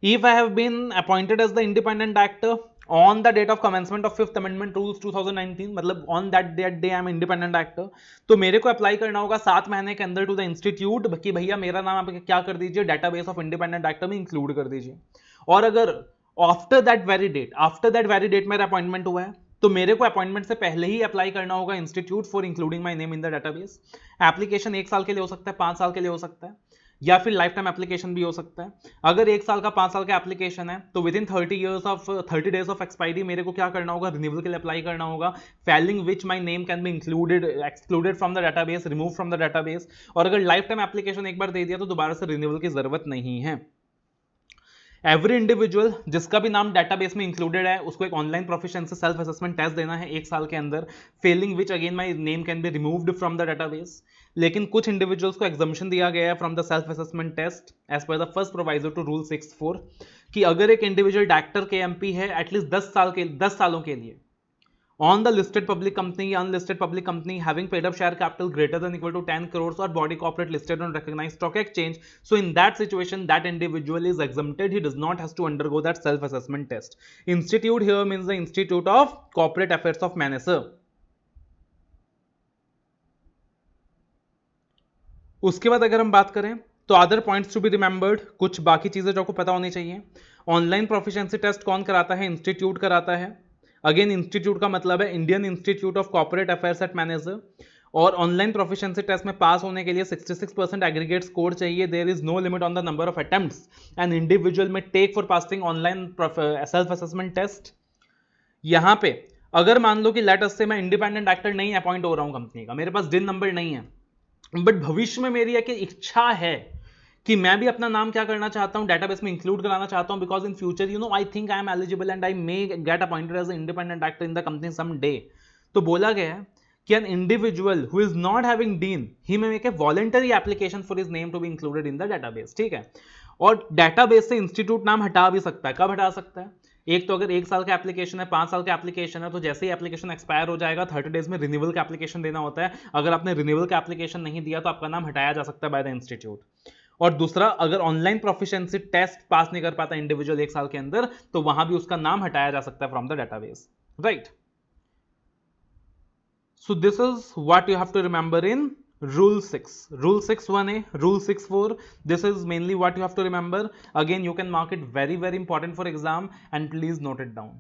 If I have been appointed as the independent director on the date of commencement of 5th amendment rules 2019, मतलब on that day I am independent director, तो मेरे को apply करना होगा 7 महीने के अंदर to the institute कि भैया मेरा नाम आप क्या कर दीजिए, डेटाबेस ऑफ इंडिपेंडेंट डायरेक्टर में इंक्लूड कर दीजिए। और अगर आफ्टर दैट वेरी डेट मेरा अपॉइंटमेंट हुआ है, तो मेरे को अपॉइंटमेंट से पहले ही अप्लाई करना होगा institute for including my name in the database. Application 1 साल के लिए हो सकता है, 5 साल के लिए हो सकता है, या फिर लाइफ टाइम एप्लीकेशन भी हो सकता है। अगर 1 साल का 5 साल का एप्लीकेशन है तो with in 30 days of expiry मेरे को क्या करना होगा, रिन्यूअल के लिए अप्लाई करना होगा, falling which my name can be excluded from the database, remove from the database. और अगर लाइफ टाइम एप्लीकेशन एक बार दे दिया तो दोबारा से रिन्यूअल की जरूरत नहीं है। एवरी इंडिविजुअल जिसका भी नाम डेटाबेस में इंक्लूडेड है उसको एक online proficiency self assessment test देना है 1 साल के अंदर, failing which again my name can be removed from the database. लेकिन कुछ इंडिविजुअल्स को एग्जम्पशन दिया गया है from the self assessment test as पर the first proviso to rule 6(4) कि अगर एक इंडिविजुअल डायरेक्टर के एमपी है एटलीस्ट 10 सालों के लिए on the listed public company, unlisted public company having paid up share capital greater than equal to 10 crores or body corporate listed on recognized stock exchange. So in that situation, that individual is exempted. He does not has to undergo that self-assessment test. Institute here means the Institute of Corporate Affairs of Manesar. उसके बाद अगर हम बात करें तो other points to be remembered, कुछ बाकी चीजें जो आपको पता होनी चाहिए। ऑनलाइन प्रोफिशिएंसी टेस्ट कौन कराता है? इंस्टीट्यूट कराता है। अगेन इंस्टीट्यूट का मतलब है Indian institute of corporate affairs at Manesar. और ऑनलाइन प्रोफिशिएंसी टेस्ट में पास होने के लिए 66% एग्रीगेट स्कोर चाहिए। There is no limit on the number of attempts an individual may take for passing online self assessment test. यहां पे अगर मान लो कि लेट अस से मैं इंडिपेंडेंट एक्टर नहीं अपॉइंट हो रहा हूं कंपनी का, मेरे पास डिन नंबर नहीं है, बट भविष्य में मेरी एक इच्छा है कि मैं भी अपना नाम क्या करना चाहता हूं, डेटाबेस में इंक्लूड कराना चाहता हूं, because in future you know I think I am eligible and I may get appointed as independent actor in the company some day. तो बोला गया है कि an individual who is not having DIN he may make a voluntary application for his name to be included in the database. ठीक है, और database से institute नाम हटा भी सकता है। कब हटा सकता है? एक तो अगर 1 साल का एप्लीकेशन है, 5 साल का एप्लीकेशन है, तो जैसे ही एप्लीकेशन एक्सपायर हो जाएगा 30 डेज में रिन्यूअल का एप्लीकेशन देना होता है। अगर आपने रिन्यूअल का एप्लीकेशन नहीं दिया तो आपका नाम हटाया जा सकता है बाय द इंस्टीट्यूट। और दूसरा, अगर ऑनलाइन प्रोफिशिएंसी टेस्ट पास नहीं कर पाता इंडिविजुअल 1 साल के अंदर, तो वहां भी उसका नाम हटाया जा सकता है from the database, right. So this is what you have to remember in Rule 6, Rule 6(1)(a), Rule 6(4). This is mainly what you have to remember. Again, you can mark it very, very important for exam, and please note it down.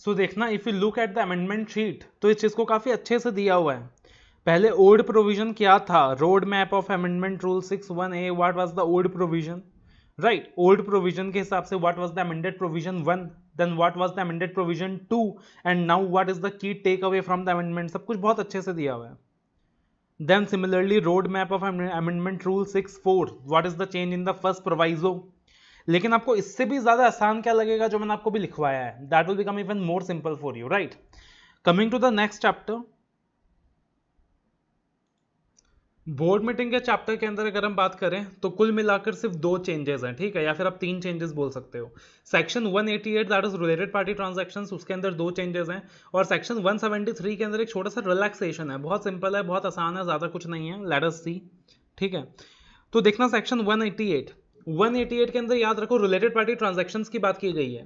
सो देखना, if you look at the amendment sheet तो इस चीज को काफी अच्छे से दिया हुआ है। पहले ओल्ड प्रोविजन क्या था? Road map of amendment rule 6(1)(a). What was the old provision? Right, old provision के हिसाब से what was the amended provision 1, then what was the amended provision 2, and now what is the key take away from the amendment. सब कुछ बहुत अच्छे से दिया हुआ है। Then similarly road map of amendment rule 6(4). What is the change in the first proviso. लेकिन आपको इससे भी ज्यादा आसान क्या लगेगा जो मैंने आपको भी लिखवाया है? That will become even more simple for you, right. Coming to the next chapter, board meeting के चैप्टर के अंदर अगर हम बात करें तो कुल मिलाकर सिर्फ 2 चेंजेस हैं, ठीक है, या फिर आप 3 चेंजेस बोल सकते हो। Section 188 that is related party transactions, उसके अंदर 2 चेंजेस हैं, और सेक्शन 173 के अंदर एक छोटा सा रिलैक्सेशन है। बहुत सिंपल है, बहुत आसान है, ज्यादा कुछ नहीं है। लेट अस सी, ठीक है। तो देखना सेक्शन 188 के अंदर याद रखो रिलेटेड पार्टी ट्रांजैक्शंस की बात की गई है।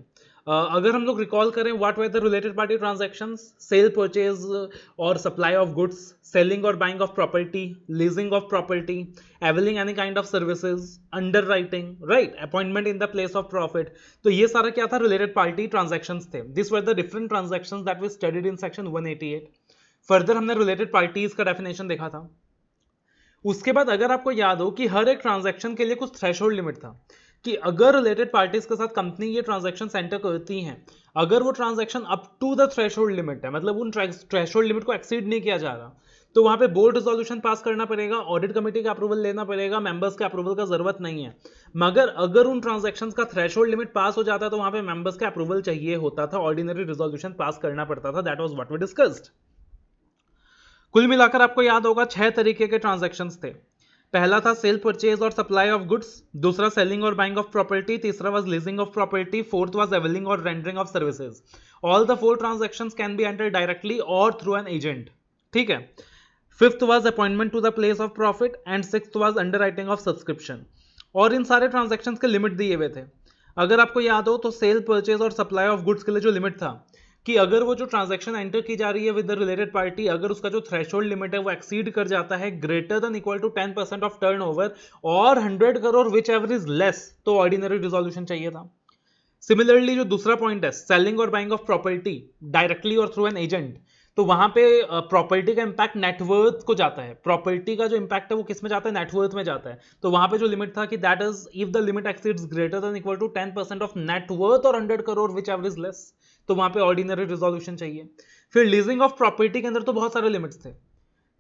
अगर हम लोग रिकॉल करें what were the related party transactions? Sale, purchase और सप्लाई ऑफ गुड्स, सेलिंग और buying of property, leasing of property, availing any kind of services, underwriting, right, appointment in the place of profit. तो ये सारा क्या था? Related party transactions थे। This were the different transactions that we studied in section 188। Further हमने related parties का definition देखा था। उसके बाद अगर आपको याद हो कि हर एक ट्रांजैक्शन के लिए कुछ थ्रेशोल्ड लिमिट था, कि अगर रिलेटेड पार्टीज के साथ कंपनी ये ट्रांजैक्शन एंटर करती हैं, अगर वो transaction up to the threshold limit है, मतलब उन थ्रेशोल्ड लिमिट को एक्सीड नहीं किया जा रहा, तो वहां पे बोर्ड रिजोल्यूशन पास करना पड़ेगा, ऑडिट कमेटी का अप्रूवल लेना पड़ेगा, मेंबर्स के अप्रूवल का जरूरत नहीं है। मगर अगर उन ट्रांजैक्शंस का थ्रेशोल्ड लिमिट पास हो जाता तो वहां पे मेंबर्स का अप्रूवल चाहिए होता था, ऑर्डिनरी रिजोल्यूशन पास करना पड़ता था। That was what we discussed. कुल मिलाकर आपको याद होगा 6 तरीके के ट्रांजैक्शंस थे। पहला था सेल परचेज और सप्लाई ऑफ गुड्स, दूसरा सेलिंग और बाइंग ऑफ प्रॉपर्टी, तीसरा was leasing of property, fourth was availing और rendering of services. All the 4 transactions can be entered directly और थ्रू एन एजेंट। ठीक है। Fifth was appointment to the place of profit and sixth was underwriting of subscription. और इन सारे transactions के limit दिए हुए थे। अगर आपको याद हो तो सेल परचेज और सप्लाई ऑफ गुड्स के लिए जो लिमिट था कि अगर वो जो ट्रांजैक्शन एंटर की जा रही है विद द रिलेटेड पार्टी, अगर उसका जो थ्रेशोल्ड लिमिट है वो एक्सीड कर जाता है greater than equal to 10% of turnover और 100 crore whichever is less, तो ऑर्डिनरी रिजोल्यूशन चाहिए था। सिमिलरली जो दूसरा पॉइंट है सेलिंग और बाइंग ऑफ प्रॉपर्टी डायरेक्टली और थ्रू एन एजेंट, तो वहां पे प्रॉपर्टी का इंपैक्ट नेटवर्थ को जाता है। प्रॉपर्टी का जो इंपैक्ट है वो किस में जाता है? नेटवर्थ में जाता है। तो वहां पे जो लिमिट था कि that is if the limit exceeds greater than equal to 10% of net worth और 100 crore whichever is less, तो वहां पे ऑर्डिनरी रिजोल्यूशन चाहिए। फिर लीजिंग ऑफ प्रॉपर्टी के अंदर तो बहुत सारे लिमिट्स थे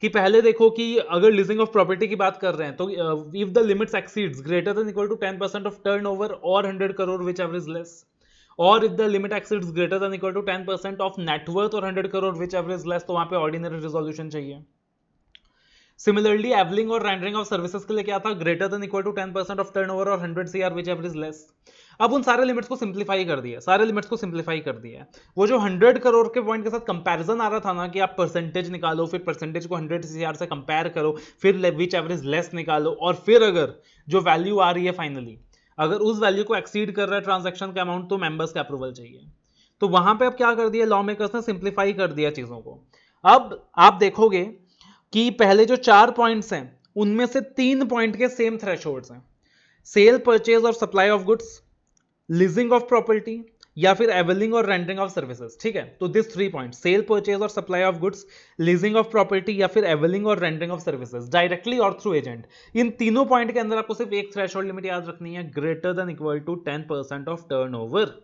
कि पहले देखो कि अगर लीजिंग ऑफ प्रॉपर्टी की बात कर रहे हैं तो if the limits exceeds greater than equal to 10% of turnover और 100 crore whichever is less, और if the limit exceeds greater than equal to 10% of net worth और 100 crore whichever is less, तो वहां पे ऑर्डिनरी रिजोल्यूशन चाहिए। सिमिलरली एवलिंग और rendering of services के लिए क्या था? Greater than equal to 10% of turnover और 100 CR whichever is less. अब उन सारे लिमिट्स को सिंप्लीफाई कर दिया, सारे लिमिट्स को सिंप्लीफाई कर दिया। वो जो 100 करोड़ के पॉइंट के साथ कंपैरिजन आ रहा था ना कि आप परसेंटेज निकालो, फिर परसेंटेज को 100 CR से कंपेयर करो, फिर विच एवर इज लेस निकालो, और फिर अगर जो वैल्यू आ रही है फाइनली, अगर उस वैल्यू को एक्सीड कर रहा है ट्रांजैक्शन का अमाउंट, तो मेंबर्स का अप्रूवल चाहिए। तो वहां पे अब क्या कर दिया लॉ मेकर्स ने? सिंप्लीफाई कर दिया चीजों को। अब आप देखोगे कि पहले जो 4 पॉइंट्स हैं उनमें से 3 पॉइंट के सेम थ्रेशोल्ड्स हैं, सेल परचेज और supply of goods, leasing of property, या फिर एवेलिंग और रेंडरिंग ऑफ सर्विसेज। ठीक है, तो दिस 3 पॉइंट सेल परचेज और supply of goods, leasing of property, या फिर एवेलिंग और रेंडरिंग ऑफ सर्विसेज डायरेक्टली और थ्रू एजेंट। इन तीनों पॉइंट के अंदर आपको सिर्फ एक थ्रेशोल्ड लिमिट याद रखनी है, greater than equal to 10% of turnover.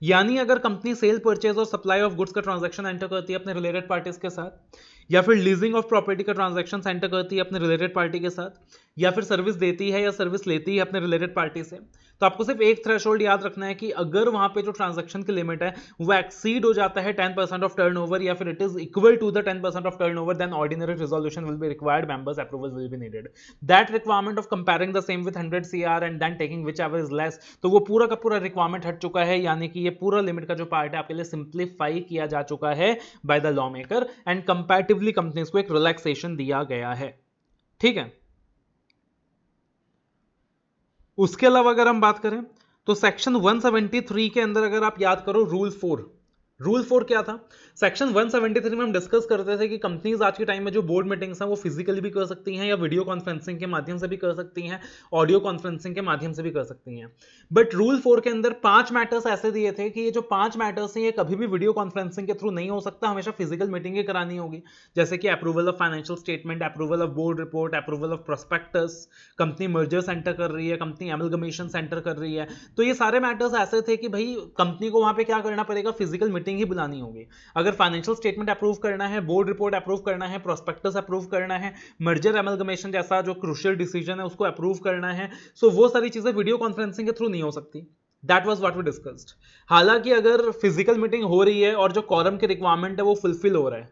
यानी अगर कंपनी सेल परचेज और सप्लाई ऑफ गुड्स का ट्रांजैक्शन एंटर करती है अपने रिलेटेड पार्टीज के साथ, या फिर लीजिंग ऑफ प्रॉपर्टी का ट्रांजैक्शन एंटर करती है अपने रिलेटेड पार्टी के साथ, या फिर सर्विस देती है या सर्विस लेती है अपने रिलेटेड पार्टी से, तो आपको सिर्फ एक थ्रेशोल्ड याद रखना है कि अगर वहां पे जो ट्रांजैक्शन की लिमिट है वो एक्सीड हो जाता है 10% ऑफ टर्नओवर, या फिर it is equal to the 10% of turnover, then ordinary resolution will be required, members approval will be needed. That requirement of comparing the same with 100 CR and then taking whichever is less, तो वो पूरा का पूरा requirement हट चुका है। यानी कि ये पूरा लिमिट का जो पार्ट है आपके लिए सिंप्लीफाई किया जा चुका है by the law maker, and comparatively companies को एक रिलैक्सेशन दिया गया है। ठीक है। उसके अलावा अगर हम बात करें तो सेक्शन 173 के अंदर अगर आप याद करो रूल 4 क्या था? सेक्शन 173 में हम डिस्कस करते थे कि कंपनीज आज के टाइम में जो बोर्ड मीटिंग्स हैं वो फिजिकली भी कर सकती हैं, या वीडियो कॉन्फ्रेंसिंग के माध्यम से भी कर सकती हैं, ऑडियो कॉन्फ्रेंसिंग के माध्यम से भी कर सकती हैं। बट रूल 4 के अंदर 5 मैटर्स ऐसे दिए थे कि ये जो 5 मैटर्स हैं ये कभी भी वीडियो कॉन्फ्रेंसिंग के थ्रू नहीं हो सकता, हमेशा फिजिकल मीटिंग ही करानी होगी। जैसे कि approval of financial statement, approval of board report, approval of prospectus, company merger centre कर रही है, कंपनी एमलगमेशन सेंटर कर रही है, तो ये सारे मैटर्स ऐसे थे कि भाई कंपनी को वहां पे क्या करना पड़ेगा? फिजिकल मीटिंग ही बुलानी होगी। अगर फाइनेंशियल स्टेटमेंट अप्रूव करना है, बोर्ड रिपोर्ट अप्रूव करना है, प्रोस्पेक्टस अप्रूव करना है, मर्जर एमलगमेशन जैसा जो क्रूशियल डिसीजन है उसको अप्रूव करना है, सो वो सारी चीजें वीडियो कॉन्फ्रेंसिंग के थ्रू नहीं हो सकती। That was what we discussed. हालांकि अगर फिजिकल मीटिंग हो रही है और जो कॉरम की रिक्वायरमेंट है वो फुलफिल हो रहा है,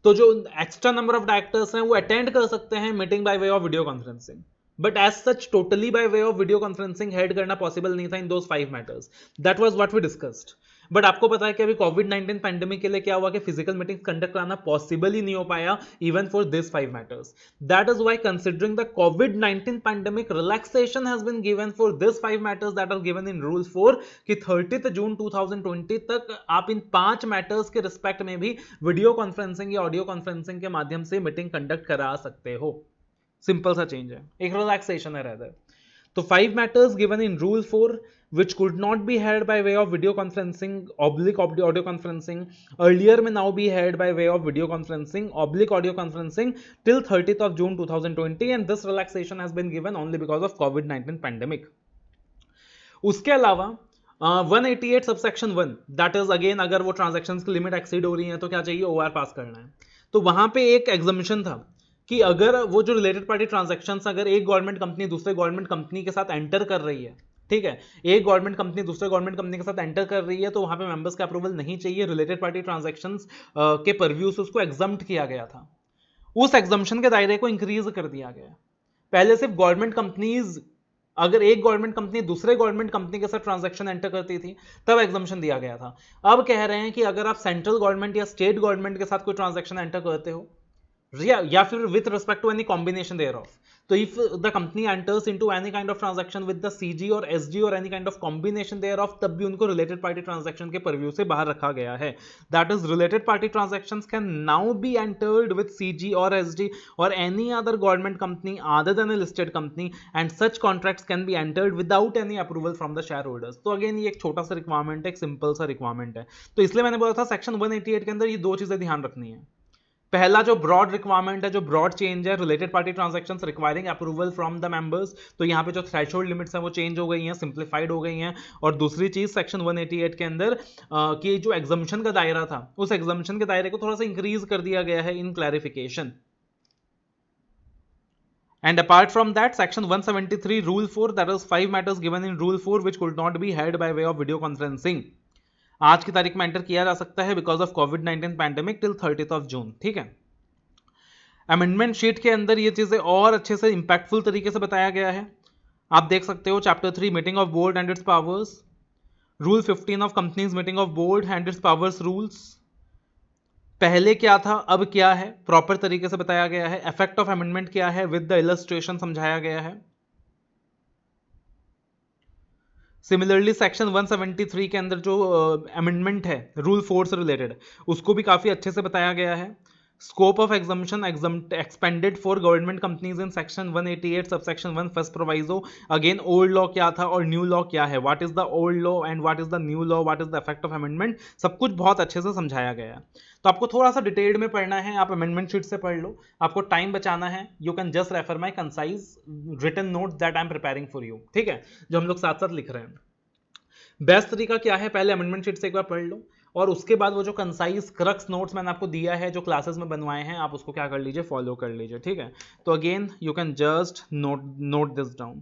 तो जो एक्स्ट्रा नंबर ऑफ डायरेक्टर्स हैं वो अटेंड कर सकते हैं meeting by way of video conferencing, but as such totally by way of video conferencing held करना पॉसिबल नहीं था in those 5 matters. That was what we discussed. But आपको पता है कि अभी कोविड-19 पैंडेमिक के लिए क्या हुआ कि फिजिकल मीटिंग कंडक्ट कराना पॉसिबल ही नहीं हो पाया even for this 5 matters. That is why considering the कोविड-19 pandemic relaxation has been given for this 5 matters that are given in rule 4 कि 30 जून 2020 तक आप इन 5 मैटर्स के रिस्पेक्ट में भी वीडियो कॉन्फ्रेंसिंग या ऑडियो कॉन्फ्रेंसिंग के माध्यम से मीटिंग कंडक्ट करा सकते हो। सिंपल सा चेंज है, एक रिलैक्सेशन है रहता है। तो 5 matters given in Rule 4 which could not be held by way of video conferencing oblique audio conferencing earlier may now be held by way of video conferencing oblique audio conferencing till 30th of June 2020, and this relaxation has been given only because of COVID-19 pandemic. उसके अलावा 188 subsection 1 that is again अगर वो transaction की limit exceed हो रही है तो क्या चाहिए, ओआर पास करना है। तो वहां पे एक एग्जामिशन था कि अगर वो जो रिलेटेड पार्टी ट्रांजेक्शन अगर एक गवर्नमेंट कंपनी दूसरे गवर्नमेंट कंपनी के साथ एंटर कर रही है, ठीक है, एक गवर्नमेंट कंपनी दूसरे गवर्नमेंट कंपनी के साथ एंटर कर रही है, तो वहां पे मेंबर्स का अप्रूवल नहीं चाहिए। रिलेटेड पार्टी ट्रांजेक्शंस के परव्यू से उसको एग्जम्प्ट किया गया था। उस एग्जम्पशन के दायरे को इंक्रीज कर दिया गया। पहले सिर्फ गवर्नमेंट कंपनीज, अगर एक गवर्नमेंट कंपनी दूसरे गवर्नमेंट कंपनी के साथ ट्रांजैक्शन एंटर करती थी तब एग्जम्पशन दिया गया था। अब कह रहे हैं कि अगर आप सेंट्रल गवर्नमेंट या स्टेट गवर्नमेंट के साथ कोई ट्रांजैक्शन एंटर करते हो या फिर with respect to any combination thereof, तो if the company enters into any kind of transaction with the CG और एसजी और any kind of combination thereof, तब भी उनको रिलेटेड पार्टी ट्रांजैक्शन के परव्यू से बाहर रखा गया है। That is related party transactions can now be entered with CG और एसजी और any other government company other than a listed company and such contracts can be entered without any approval from the shareholders। तो again ये एक छोटा सा requirement है, एक simple सा रिक्वायरमेंट है। तो इसलिए मैंने बोला था सेक्शन 188 के अंदर ये दो चीजें ध्यान रखनी है। पहला जो ब्रॉड रिक्वायरमेंट है, जो ब्रॉड चेंज है, related party transactions requiring approval from the members, तो यहाँ पे जो थ्रेशोल्ड लिमिट्स हैं वो चेंज हो गई हैं, सिंप्लीफाइड हो गई हैं। और दूसरी चीज सेक्शन 188 के अंदर कि जो एग्जम्पशन का दायरा था उस एग्जम्पशन के दायरे को थोड़ा सा इंक्रीज कर दिया गया है इन clarification. And apart from that, section 173 rule 4, that is 5 matters given in rule 4 which could not be heard by way of video conferencing, आज की तारीख में एंटर किया जा सकता है because of covid pandemic till 30th of June. ठीक है, अमेंडमेंट शीट के अंदर ये चीजें और अच्छे से इंपैक्टफुल तरीके से बताया गया है। आप देख सकते हो chapter 3 meeting of board and its powers, rule 15 of companies meeting of board and its powers rules, पहले क्या था अब क्या है प्रॉपर तरीके से बताया गया है। इफेक्ट ऑफ अमेंडमेंट क्या है विद द इलस्ट्रेशन समझाया गया है। सिमिलरली सेक्शन 173 के अंदर जो अमेंडमेंट है रूल 4 से रिलेटेड उसको भी काफी अच्छे से बताया गया है। Scope of exemption expanded for government companies in section 188 subsection 1 first proviso, again old law क्या था और न्यू लॉ क्या है, what is the old law and what is the new law, what is the effect of amendment, सब कुछ बहुत अच्छे से समझाया गया है। तो आपको थोड़ा सा डिटेल्ड में पढ़ना है, आप अमेंडमेंट शीट से पढ़ लो, आपको टाइम बचाना है, you can just refer my concise written note that I am preparing for you. ठीक है, जो हम लोग साथ साथ लिख रहे हैं। बेस्ट तरीका क्या है, पहले अमेंडमेंट शीट से एक बार पढ़ लो और उसके बाद वो जो कंसाइज क्रक्स नोट्स मैंने आपको दिया है जो क्लासेस में बनवाए हैं आप उसको क्या कर लीजिए, फॉलो कर लीजिए। ठीक है, तो again you can just note this down.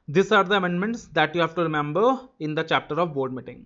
This are the amendments that you have to remember in the chapter of board meeting.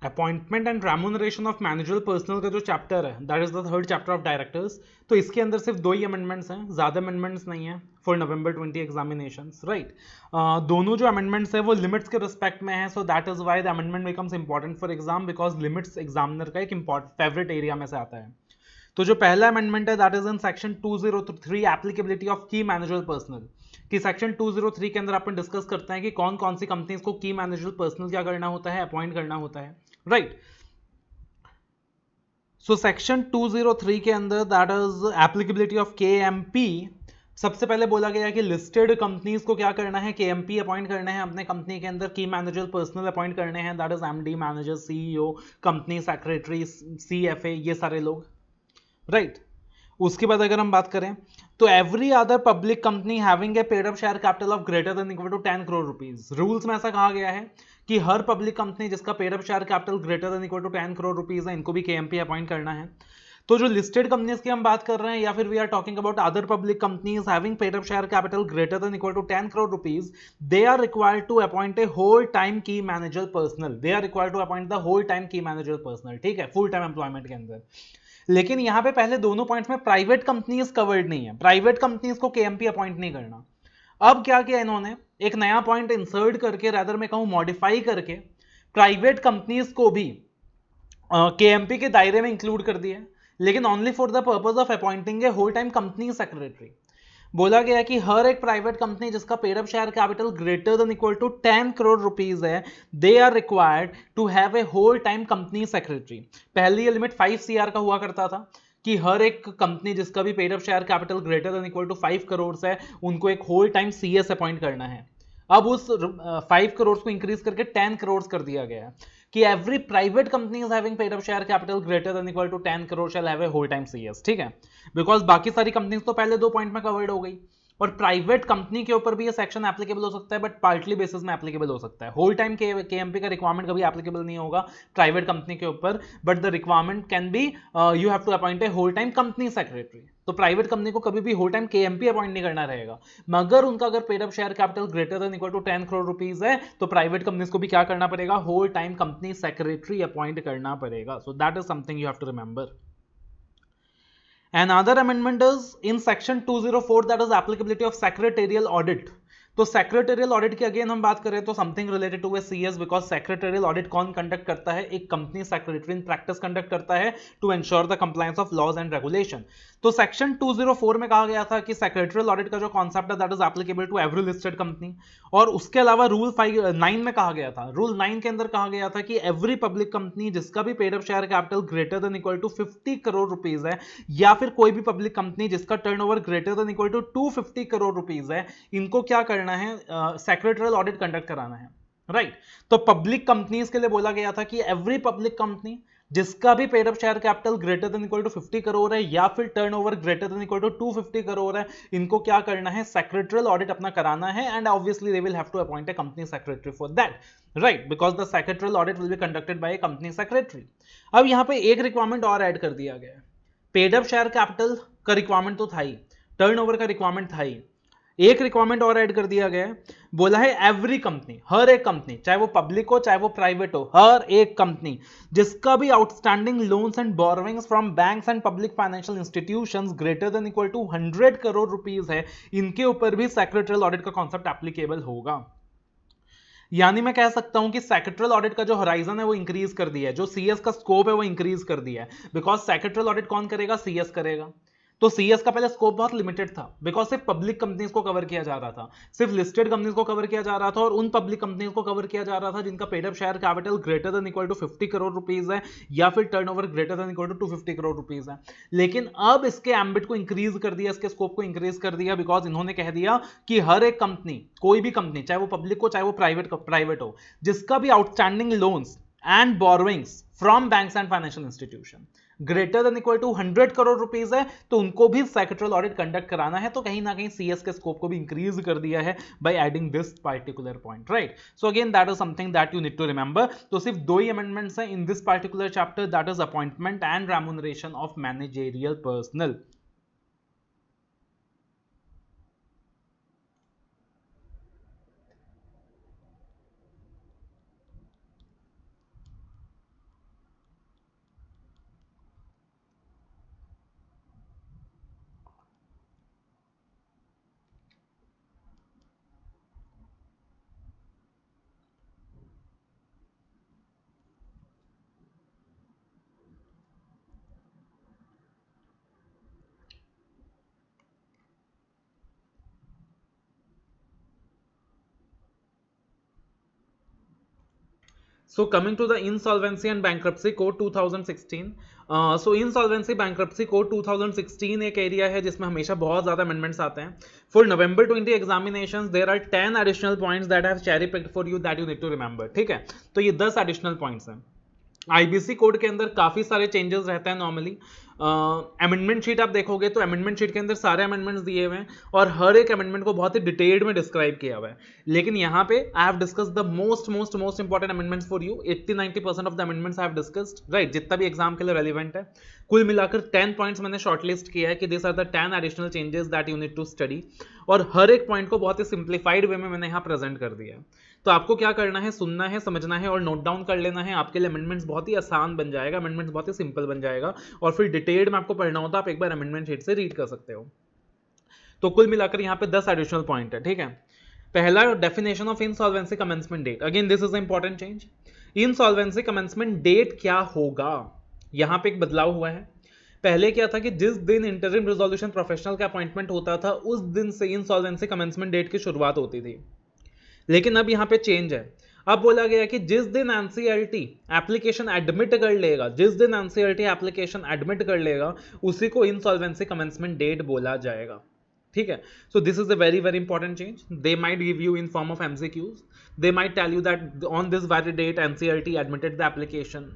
Appointment and remuneration of managerial personnel का जो चैप्टर है that is the third chapter of directors, तो इसके अंदर सिर्फ दो ही amendments हैं, ज्यादा अमेंडमेंट्स नहीं है फॉर नवंबर 20 एग्जामिनेशंस, राइट। दोनों जो अमेंडमेंट्स है वो लिमिट्स के रिस्पेक्ट में है, so that is why the amendment becomes important for exam because limits examiner का एक इंपॉर्टेंट फेवरेट एरिया में से आता है। तो जो पहला अमेंडमेंट है that is in section 203 applicability of की मैनेजरल पर्सनल, कि सेक्शन 203 के अंदर अपन डिस्कस करते हैं कि कौन कौन सी कंपनीज को की मैनेजरल पर्सनल क्या करना होता है, अपॉइंट करना होता है, राइट। सो सेक्शन 203 के अंदर that is applicability of KMP, सबसे पहले बोला गया कि लिस्टेड कंपनीज को क्या करना है, केएमपी अपॉइंट करना है अपने कंपनी के अंदर, की मैनेजर पर्सनल अपॉइंट करने हैं, that is MD, manager, CEO, company secretary, CFA, ये सारे लोग, राइट। उसके बाद अगर हम बात करें तो every other public company having a paid up share capital of greater than equal to 10 crore rupees, rules में ऐसा कहा गया है कि हर पब्लिक कंपनी जिसका paid up share capital greater than equal to 10 crore rupees है इनको भी केएमपी अपॉइंट करना है। तो जो लिस्टेड कंपनीज की हम बात कर रहे हैं या फिर we are talking about other public companies having paid up share capital greater than equal to 10 crore rupees, they are required to appoint a whole time key manager personnel. They are required to appoint the whole time key manager personnel. ठीक है, full time employment के अंदर। लेकिन यहां पे पहले दोनों points में प्राइवेट कंपनीज कवर्ड नहीं है, प्राइवेट कंपनीज को केएमपी अपॉइंट नहीं करना। अब क्या किया इन्होंने, एक नया पॉइंट इंसर्ट करके, रादर मैं कहूं मॉडिफाई करके, प्राइवेट कंपनीज को भी केएमपी के दायरे में इंक्लूड कर दिया, लेकिन only for the purpose of appointing a whole time company secretary. बोला गया कि हर एक प्राइवेट कंपनी जिसका paid up share capital greater than equal to 10 crore rupees है, they are required to have a whole time company secretary. पहले ये limit 5 CR का हुआ करता था कि हर एक कंपनी जिसका भी paid up share capital greater than equal to 5 crores है, उनको एक होल टाइम CS अपॉइंट करना है। अब उस 5 crores को इंक्रीज करके 10 crores कर दिया गया है कि every private company is having paid up share capital greater than equal to 10 crore shall have a whole time CS। ठीक है, बिकॉज बाकी सारी कंपनीज तो पहले 2 पॉइंट में कवर्ड हो गई, और प्राइवेट कंपनी के ऊपर भी ये सेक्शन एप्लीकेबल हो सकता है, बट पार्टली बेसिस में एप्लीकेबल हो सकता है। होल टाइम केएमपी का रिक्वायरमेंट कभी एप्लीकेबल नहीं होगा प्राइवेट कंपनी के ऊपर, but the requirement can be you have to appoint a whole time company secretary. तो प्राइवेट कंपनी को कभी भी होल टाइम केएमपी अपॉइंट नहीं करना रहेगा, मगर उनका अगर paid up share capital greater than equal to 10 crore rupees है, तो प्राइवेट कंपनीज को भी क्या करना पड़ेगा, whole time company secretary appoint करना पड़ेगा। So that is something you have to remember. Another amendment is in section 204, that is applicability of secretarial audit. तो सेक्रेटरियल ऑडिट की अगेन हम बात करें तो something related to a CS, because secretarial audit कौन conduct करता है, एक company secretary in practice conduct करता है to ensure the compliance of laws and regulation. तो सेक्शन 204 में कहा गया था कि सेक्रेटरियल ऑडिट का जो कॉन्सेप्ट है that is applicable to every listed company, और उसके अलावा रूल 9 में कहा गया था, रूल 9 के अंदर कहा गया था कि एवरी पब्लिक कंपनी जिसका भी paid up share capital greater than equal to 50 crore rupees है, या फिर कोई भी पब्लिक कंपनी जिसका turnover greater than equal to 250 crore rupees है, इनको क्या करना है, सेक्रेटरियल ऑडिट कंडक्ट कराना है। राइट, तो पब्लिक कंपनीज के लिए बोला गया था कि एवरी पब्लिक कंपनी जिसका भी paid up share capital greater than equal to 50 crore है, या फिर turnover greater than equal to 250 crore है, इनको क्या करना है, सेक्रेटरियल ऑडिट अपना कराना है, and obviously they will have to appoint a company secretary for that. Right, because the secretarial audit will be conducted by a company secretary. अब यहां पे एक रिक्वायरमेंट और ऐड कर दिया गया है, पेड अप शेयर कैपिटल का रिक्वायरमेंट तो था ही, टर्नओवर का रिक्वायरमेंट था ही, एक रिक्वायरमेंट और ऐड कर दिया गया है, बोला है एवरी कंपनी, हर एक कंपनी, चाहे वो पब्लिक हो चाहे वो प्राइवेट हो, हर एक कंपनी जिसका भी outstanding loans and borrowings from banks and public financial institutions greater than equal to 100 crore rupees है, इनके ऊपर भी सेक्रेटरियल ऑडिट का कॉन्सेप्ट एप्लीकेबल होगा। यानी मैं कह सकता हूं कि सेक्रेटरियल ऑडिट का जो होराइजन है वो इंक्रीज कर दिया है, जो सीएस का स्कोप है वो इंक्रीज कर दिया है, बिकॉज सेक्रेटरियल ऑडिट कौन करेगा, सीएस करेगा। तो सीएस का पहले स्कोप बहुत लिमिटेड था, बिकॉज सिर्फ पब्लिक कंपनीज को कवर किया जा रहा था, सिर्फ लिस्टेड कंपनीज को कवर किया जा रहा था, और उन पब्लिक कंपनीज को कवर किया जा रहा था जिनका paid up share capital greater than equal to 50 crore rupees है, या फिर turnover greater than equal to 250 crore rupees है। लेकिन अब इसके एम्बिट को इंक्रीज कर दिया, इसके स्कोप को इंक्रीज कर दिया, बिकॉज इन्होंने कह दिया कि हर एक कंपनी, कोई भी कंपनी, चाहे वो पब्लिक हो चाहे वो प्राइवेट हो, जिसका भी outstanding loans and borrowings from banks and financial institution greater than equal to 100 crore rupees है, तो उनको भी सेक्रेटरियल ऑडिट कंडक्ट कराना है। तो कहीं ना कहीं सीएस के स्कोप को भी इंक्रीज कर दिया है by adding this particular point. Right, so again that is something that you need to remember. तो सिर्फ 2 ही अमेंडमेंट्स हैं in this particular chapter, that is appointment and remuneration of managerial personal. So coming to the Insolvency and Bankruptcy Code 2016, so Insolvency Bankruptcy Code 2016 एक area है जिसमें हमेशा बहुत ज़्यादा अमेंडमेंट्स आते हैं। For November 20 examinations there are 10 additional points that I have cherry picked for you that you need to remember। ठीक है, तो ये 10 एडिशनल पॉइंट्स हैं। आईबीसी कोड के अंदर काफ़ी सारे चेंजेस रहते हैं नॉर्मली। अमेंडमेंट शीट आप देखोगे तो अमेंडमेंट शीट के अंदर सारे अमेंडमेंट्स दिए हुए हैं और हर एक अमेंडमेंट को बहुत ही डिटेल्ड में डिस्क्राइब किया हुआ है। लेकिन यहाँ पे I have discuss the most important amendments for you. 80-90% of the amendments I have discussed, right, जितना भी एग्जाम के लिए रेलिवेंट है। कुल मिलाकर 10 पॉइंट्स मैंने शॉर्टलिस्ट किया है कि this are the 10 additional changes that you need to study, और हर एक पॉइंट को बहुत ही सिंप्लीफाइड वे में मैंने यहाँ प्रेजेंट कर दिया है। तो आपको क्या करना है, सुनना है, समझना है और नोट डाउन कर लेना है। आपके लिए अमेंडमेंट्स बहुत ही आसान बन जाएगा, अमेंडमेंट्स बहुत ही सिंपल बन जाएगा, और फिर डिटेल्ड में आपको पढ़ना होता है, आप एक बार अमेंडमेंट शीट से रीड कर सकते हो। तो कुल मिलाकर यहाँ पे 10 एडिशनल पॉइंट है, ठीक है। पहला, definition of insolvency commencement date. Again this is important change. Insolvency commencement date क्या होगा, यहां पे एक बदलाव हुआ है। पहले क्या था कि जिस दिन इंटरिम रिजोल्यूशन प्रोफेशनल का अपॉइंटमेंट होता था उस दिन से इंसॉल्वेंसी कमेंसमेंट डेट की शुरुआत होती थी, लेकिन अब यहां पे चेंज है। अब बोला गया कि जिस दिन एनसीएलटी एप्लीकेशन एडमिट कर लेगा, जिस दिन एनसीएलटी एप्लीकेशन एडमिट कर लेगा उसी को इंसॉल्वेंसी कमेंसमेंट डेट बोला जाएगा, ठीक है। So this is a very very important change. They might give you in form of MCQs, they might tell you that on this very date NCLT admitted the application,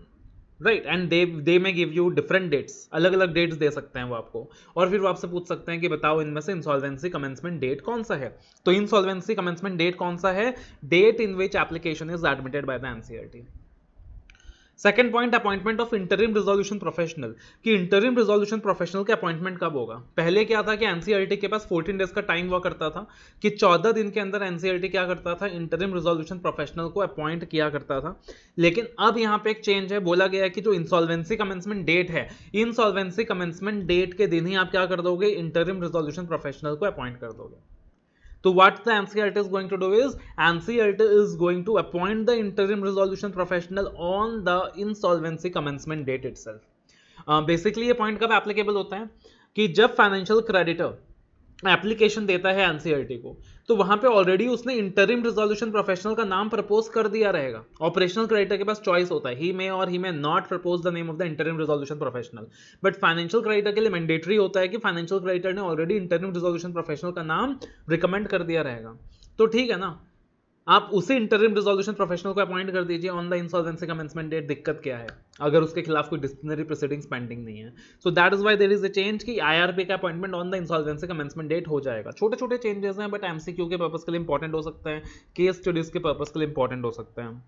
right, and they may give you different dates, अलग अलग dates दे सकते हैं वो आपको, और फिर वो आपसे पूछ सकते हैं कि बताओ इनमें से इंसॉल्वेंसी कमेंसमेंट डेट कौन सा है। तो इंसॉल्वेंसी कमेंसमेंट डेट कौन सा है, date in which application is admitted by the NCLT. Second point, appointment of interim resolution professional, कि इंटरिम रिजोल्यूशन प्रोफेशनल का अपॉइंटमेंट कब होगा। पहले क्या था कि एनसीएलटी के पास 14 डेज का टाइम हुआ करता था, कि 14 दिन के अंदर एनसीएलटी क्या करता था, इंटरिम रिजोल्यूशन प्रोफेशनल को अपॉइंट किया करता था। लेकिन अब यहां पे एक चेंज है, बोला गया है कि जो इंसॉल्वेंसी कमेंसमेंट डेट है, इंसॉल्वेंसी कमेंसमेंट डेट के दिन ही आप क्या कर दोगे, इंटरिम रिजोल्यूशन प्रोफेशनल को अपॉइंट कर दोगे। So what the NCLT is going to do is, NCLT is going to appoint the interim resolution professional on the insolvency commencement date itself. Basically ये point कब applicable होता है कि जब financial creditor application देता है एनसीएलटी को, तो वहां पे ऑलरेडी उसने इंटरिम रिजोल्यूशन प्रोफेशनल का नाम प्रपोज कर दिया रहेगा। ऑपरेशनल क्रेडिटर के पास चॉइस होता है, ही मे और he may not propose the name of the interim resolution professional, but financial creditor के लिए मैंडेटरी होता है कि फाइनेंशियल क्रेडिटर ने ऑलरेडी इंटरिम रिजोल्यूशन प्रोफेशनल का नाम रिकमेंड कर दिया रहेगा। तो ठीक है ना, आप उसी इंटरिम रिजोल्यूशन प्रोफेशनल को अपॉइंट कर दीजिए on the insolvency commencement date. दिक्कत क्या है, अगर उसके खिलाफ कोई डिसिप्लिनरी प्रोसीडिंग्स पेंडिंग नहीं है। So that is why there is a change कि आईआरपी का appointment on the insolvency commencement date हो जाएगा। छोटे छोटे चेंजेस हैं, बट एमसीक्यू के पर्पस के लिए इंपॉर्टेंट हो सकते हैं, केस स्टडीज के पर्पस के लिए इंपॉर्टेंट हो सकते हैं।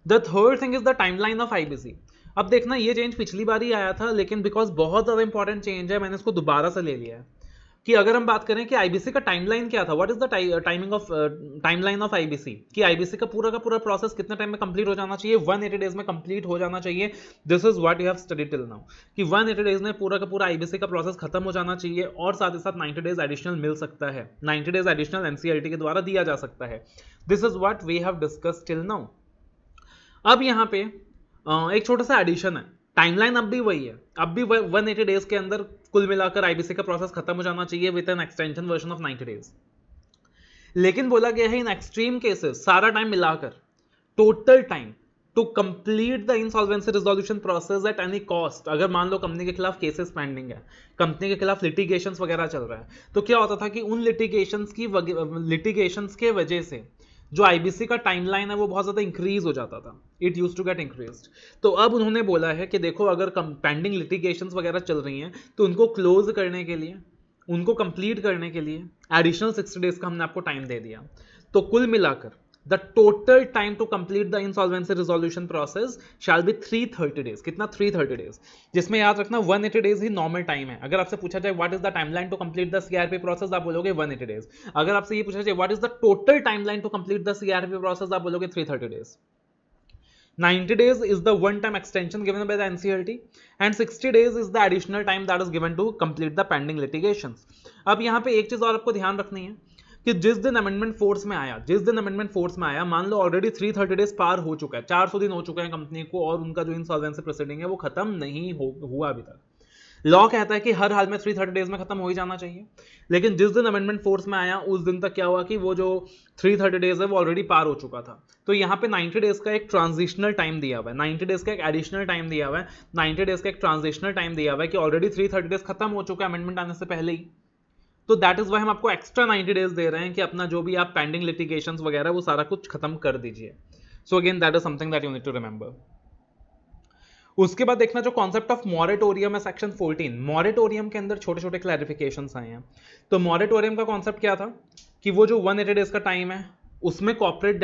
The third thing is the timeline of IBC. अब देखना, ये चेंज पिछली बार ही आया था, लेकिन बिकॉज बहुत ज्यादा इंपॉर्टेंट चेंज है, मैंने इसको दोबारा से ले लिया है। कि अगर हम बात करें कि आईबीसी का टाइमलाइन क्या था, what is the timeline of IBC, कि आईबीसी का पूरा प्रोसेस कितने टाइम में कंप्लीट हो जाना चाहिए, 180 डेज में कंप्लीट हो जाना चाहिए। This is what you have studied till now, कि 180 डेज में पूरा का पूरा आईबीसी का प्रोसेस खत्म हो जाना चाहिए, और साथ ही साथ 90 डेज एडिशनल मिल सकता है, 90 डेज एडिशनल एनसीएलटी के द्वारा दिया जा सकता है। This is what we have discussed till now. अब यहाँ पे एक छोटा सा एडिशन है, टाइमलाइन अब भी वही है, अब भी 180 डेज के अंदर कुल मिलाकर आईबीसी का प्रोसेस खत्म हो जाना चाहिए with an extension version of 90 days. लेकिन बोला गया है इन एक्सट्रीम केसेस सारा टाइम मिलाकर, total time to complete the insolvency resolution process at any cost. अगर मान लो कंपनी के खिलाफ केसेस पेंडिंग है, कंपनी के खिलाफ लिटिगेशंस वगैरह चल रहा है, तो क्या होता था कि उन लिटिगेशंस के वजह से जो आईबीसी का टाइमलाइन है वो बहुत ज्यादा इंक्रीज हो जाता था, it used to get increased. तो अब उन्होंने बोला है कि देखो, अगर पेंडिंग लिटिगेशंस वगैरह चल रही हैं तो उनको क्लोज करने के लिए, उनको कंप्लीट करने के लिए एडिशनल 60 डेज का हमने आपको टाइम दे दिया। तो कुल मिलाकर the total time to complete the insolvency resolution process shall be 330 days. कितना, 330 डेज, जिसमें याद रखना 180 डेज ही नॉर्मल टाइम है। अगर आपसे पूछा जाए what is the timeline to complete the CRP process, आप बोलोगे 180 डेज। अगर आपसे ये पूछा जाए what is the total timeline to complete the CRP process, आप बोलोगे 330 days. 90 days is the one-time extension given by the NCLT and 60 days is the additional time that is given to complete the pending litigations. अब यहाँ पे एक चीज और आपको ध्यान रखनी है कि जिस दिन अमेंडमेंट फोर्स में आया, मान लो ऑलरेडी 330 डेज पार हो चुका है, 400 दिन हो चुके हैं कंपनी को, और उनका जो इंसॉल्वेंसी प्रोसीडिंग है वो खत्म नहीं हुआ अभी तक। लॉ कहता है कि हर हाल में 330 डेज में खत्म हो ही जाना चाहिए, लेकिन जिस दिन अमेंडमेंट फोर्स में आया उस दिन तक क्या हुआ कि वो जो 330 डेज है वो ऑलरेडी पार हो चुका था। तो यहाँ पे 90 डेज का एक ट्रांजिशनल टाइम दिया हुआ है, 90 डेज का एक एडिशनल टाइम दिया हुआ है, 90 डेज का एक ट्रांजिशनल टाइम दिया हुआ है कि ऑलरेडी 330 डेज खत्म हो चुका है अमेंडमेंट आने से पहले ही। तो दैट इज वाई हम आपको एक्स्ट्रा 90 डेज दे रहे हैं कि अपना जो भी आप पेंडिंग लिटिगेशंस वगैरह वो सारा कुछ खत्म कर दीजिए। So again that is something that you need to remember. उसके बाद देखना जो कॉन्सेप्ट ऑफ मॉरेटोरियम है, सेक्शन 14। मॉरेटोरियम के अंदर छोटे छोटे क्लैरिफिकेशंस आए हैं। तो मॉरेटोरियम का कॉन्सेप्ट क्या था कि वो जो 180 डेज का टाइम है उसमें कॉर्पोरेट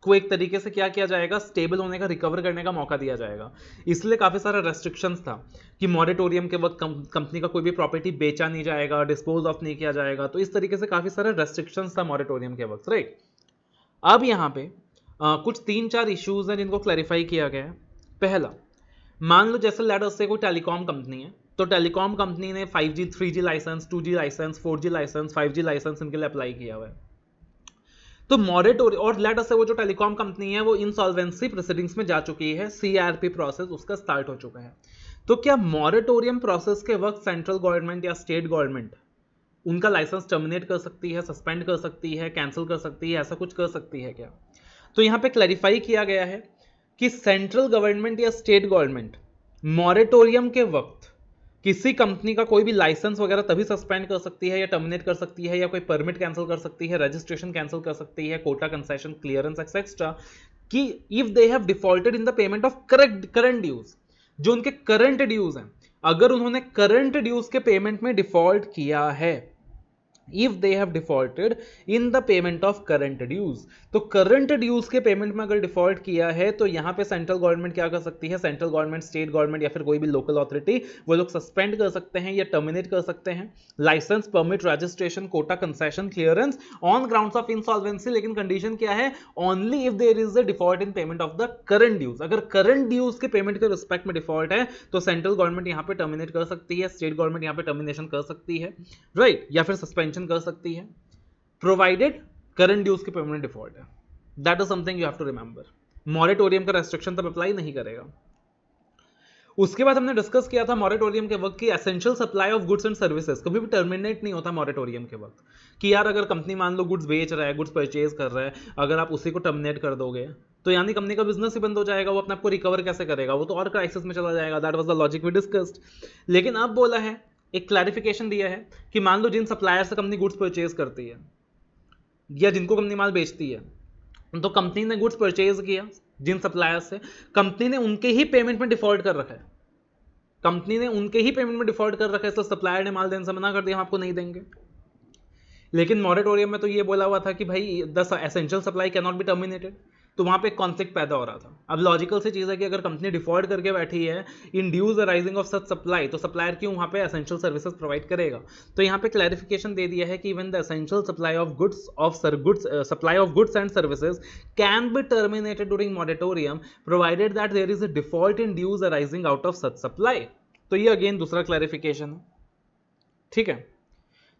को एक तरीके से क्या किया जाएगा, स्टेबल होने का, रिकवर करने का मौका दिया जाएगा। इसलिए काफी सारा रेस्ट्रिक्शंस था कि मॉरेटोरियम के वक्त कंपनी का कोई भी प्रॉपर्टी बेचा नहीं जाएगा, डिस्पोज ऑफ नहीं किया जाएगा। तो इस तरीके से काफी सारे रेस्ट्रिक्शंस था मॉरेटोरियम के वक्त, राइट। अब यहाँ पे कुछ 3-4 इश्यूज हैं जिनको क्लैरिफाई किया गया है। पहला, मान लो जैसे लेट अस से कोई टेलीकॉम कंपनी है, तो टेलीकॉम कंपनी ने 5G 3G licence, 2G licence, 4G license, 5G licence इनके लिए अप्लाई किया हुआ है। तो मॉरेटोरियम, और लेट अस से वो जो टेलीकॉम कंपनी है वो इंसॉल्वेंसी प्रोसीडिंग्स में जा चुकी है, CRP प्रोसेस उसका स्टार्ट हो चुका है। तो क्या मॉरेटोरियम प्रोसेस के वक्त सेंट्रल गवर्नमेंट या स्टेट गवर्नमेंट उनका लाइसेंस टर्मिनेट कर सकती है, सस्पेंड कर सकती है, कैंसिल कर सकती है, ऐसा कुछ कर सकती है क्या? तो यहां पे क्लैरिफाई किया गया है कि सेंट्रल गवर्नमेंट या स्टेट गवर्नमेंट मॉरेटोरियम के वक्त किसी कंपनी का कोई भी लाइसेंस वगैरह तभी सस्पेंड कर सकती है या टर्मिनेट कर सकती है, या कोई परमिट कैंसिल कर सकती है, रजिस्ट्रेशन कैंसिल कर सकती है, कोटा कंसेशन क्लियरेंस एक्सेट्रा, कि if they have defaulted in the payment of current dues, जो उनके करंट ड्यूज हैं, अगर उन्होंने करंट ड्यूज के पेमेंट में डिफॉल्ट किया है, if they have defaulted in the payment of current dues, तो करंट ड्यूज के पेमेंट में अगर डिफॉल्ट किया है तो यहां पे सेंट्रल गवर्नमेंट क्या कर सकती है, सेंट्रल गवर्नमेंट, स्टेट गवर्नमेंट या फिर कोई भी लोकल अथॉरिटी, वो लोग सस्पेंड कर सकते हैं या टर्मिनेट कर सकते हैं license, permit, registration, quota concession clearance on grounds of insolvency. लेकिन कंडीशन क्या है, only if there is a default in payment of the current dues. अगर करंट ड्यूज के पेमेंट के रिस्पेक्ट में डिफॉल्ट है तो सेंट्रल गवर्नमेंट यहां पे टर्मिनेट कर सकती है, स्टेट गवर्नमेंट यहां पे टर्मिनेशन कर सकती है, राइट, या फिर सस्पेंशन कर सकती है, प्रोवाइडेड करंट ड्यूज के पेमेंट डिफॉल्ट है। That is something you have to remember. Moratorium का रेस्ट्रिक्शन तब अप्लाई नहीं करेगा। उसके बाद हमने डिस्कस किया था मॉरेटोरियम के वक्त की essential supply of goods and services कभी भी टर्मिनेट नहीं होता मॉरेटोरियम के वक्त, कि यार अगर कंपनी मान लो गुड्स बेच रहा है, गुड्स परचेज कर रहा है, अगर आप उसी को टर्मिनेट कर दोगे तो यानी कंपनी का बिजनेस ही बंद हो जाएगा, वो अपने आप को रिकवर कैसे करेगा, वो तो और क्राइसिस में चला जाएगा। That was the logic we discussed. लेकिन अब बोला है, एक क्लैरिफिकेशन दिया है कि मान लो जिन सप्लायर से कंपनी गुड्स परचेज करती है या जिनको कंपनी माल बेचती है, तो कंपनी ने गुड्स परचेज किया जिन सप्लायर से, कंपनी ने उनके ही पेमेंट में डिफॉल्ट कर रखा है, कंपनी ने उनके ही पेमेंट में डिफॉल्ट कर रखा है, तो सप्लायर ने माल देने से मना कर दिया, हम आपको नहीं देंगे। लेकिन मॉरेटोरियम में तो ये बोला हुआ था कि भाई the essential supply can not be terminated, तो वहां पे एक कॉन्फ्लिक्ट पैदा हो रहा था। अब लॉजिकल सी चीज है कि अगर कंपनी डिफॉल्ट करके बैठी है in dues arising of such supply, तो सप्लायर क्यों वहां पे एसेंशियल सर्विसेज प्रोवाइड करेगा? तो यहाँ पे क्लैरिफिकेशन दे दिया है कि even the essential supply of goods and services can be terminated during moratorium provided that there is a default in dues arising out of such supply. तो ये अगेन दूसरा क्लैरिफिकेशन है, ठीक है।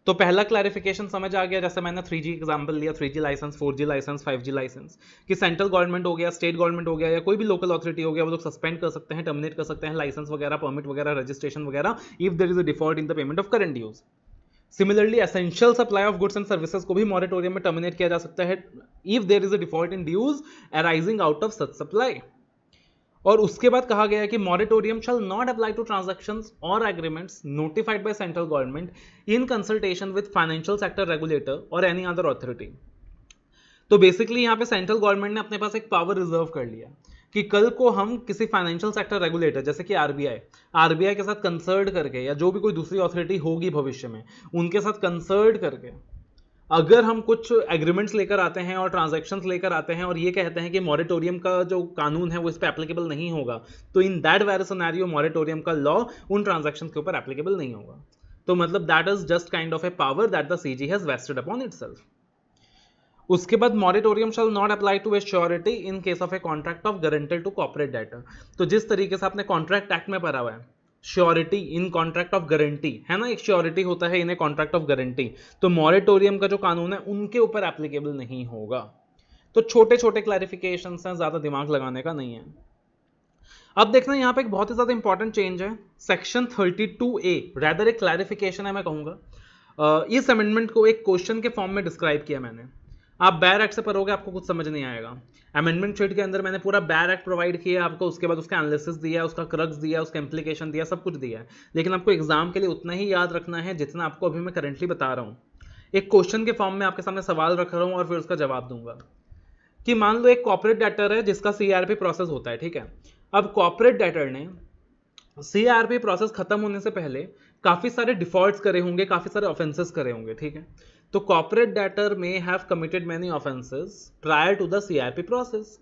तो पहला क्लैरिफिकेशन समझ आ गया, जैसे मैंने 3G एग्जांपल लिया, 3G license, 4G license, 5G license, कि सेंट्रल गवर्नमेंट हो गया, स्टेट गवर्नमेंट हो गया, या कोई भी लोकल अथॉरिटी हो गया, वो लोग सस्पेंड कर सकते हैं, टर्मिनेट कर सकते हैं लाइसेंस वगैरह, परमिट वगैरह, रजिस्ट्रेशन वगैरह, if there is a default in the payment of current dues. Similarly essential supply of goods and services को भी मॉरेटोरियम में टर्मिनेट किया जा सकता है इफ there is a default in dues arising out of such सप्लाई। और उसके बाद कहा गया है कि moratorium shall not apply to transactions और agreements notified by central government in consultation with financial sector regulator और एनी अदर अथॉरिटी। तो बेसिकली यहां पे सेंट्रल गवर्नमेंट ने अपने पास एक पावर रिजर्व कर लिया कि कल को हम किसी फाइनेंशियल सेक्टर रेगुलेटर जैसे कि आरबीआई के साथ कंसल्ट करके, या जो भी कोई दूसरी अथॉरिटी होगी भविष्य में, उनके साथ कंसल्ट करके अगर हम कुछ एग्रीमेंट्स लेकर आते हैं और ट्रांजैक्शंस लेकर आते हैं और ये कहते हैं कि मॉरेटोरियम का जो कानून है वो इस पे एप्लीकेबल नहीं होगा, तो in that very scenario moratorium का लॉ उन ट्रांजैक्शंस के ऊपर एप्लीकेबल नहीं होगा। तो मतलब that is just kind of a power that the CG has vested upon itself. उसके बाद moratorium shall not apply to a surety in case of a contract of guarantor to corporate debtor. तो जिस तरीके से आपने contract act में पढ़ा हुआ है, surety in contract of guarantee है ना, एक श्योरिटी होता है इन ए कॉन्ट्रैक्ट ऑफ गारंटी, तो मॉरेटोरियम का जो कानून है उनके ऊपर एप्लीकेबल नहीं होगा। तो छोटे छोटे क्लैरिफिकेशंस हैं, ज्यादा दिमाग लगाने का नहीं है। अब देखना यहाँ पे एक बहुत ही ज्यादा इंपॉर्टेंट चेंज है, सेक्शन 32A, रैदर एक क्लैरिफिकेशन है मैं कहूंगा। इस अमेंडमेंट को एक क्वेश्चन के फॉर्म में डिस्क्राइब किया मैंने। आप बैर एक्ट से पढ़ोगे आपको कुछ समझ नहीं आएगा। अमेंडमेंट शीट के अंदर मैंने पूरा बैर एक्ट प्रोवाइड किया आपको, उसके बाद उसका एनालिसिस दिया, उसका क्रक्स दिया, उसका इम्प्लीकेशन दिया, सब कुछ दिया है। लेकिन आपको एग्जाम के लिए उतना ही याद रखना है जितना आपको अभी मैं करेंटली बता रहा हूँ। एक क्वेश्चन के फॉर्म में आपके सामने सवाल रख रहा हूँ और फिर उसका जवाब दूंगा। कि मान लो एक कॉर्पोरेट डेटर है जिसका CRP प्रोसेस होता है, ठीक है। अब कॉर्पोरेट डेटर ने CRP प्रोसेस खत्म होने से पहले काफी सारे डिफॉल्ट्स करे होंगे, काफी सारे ऑफेंसेस करे होंगे, ठीक है। तो corporate debtor may have committed many offences prior to the CRP process.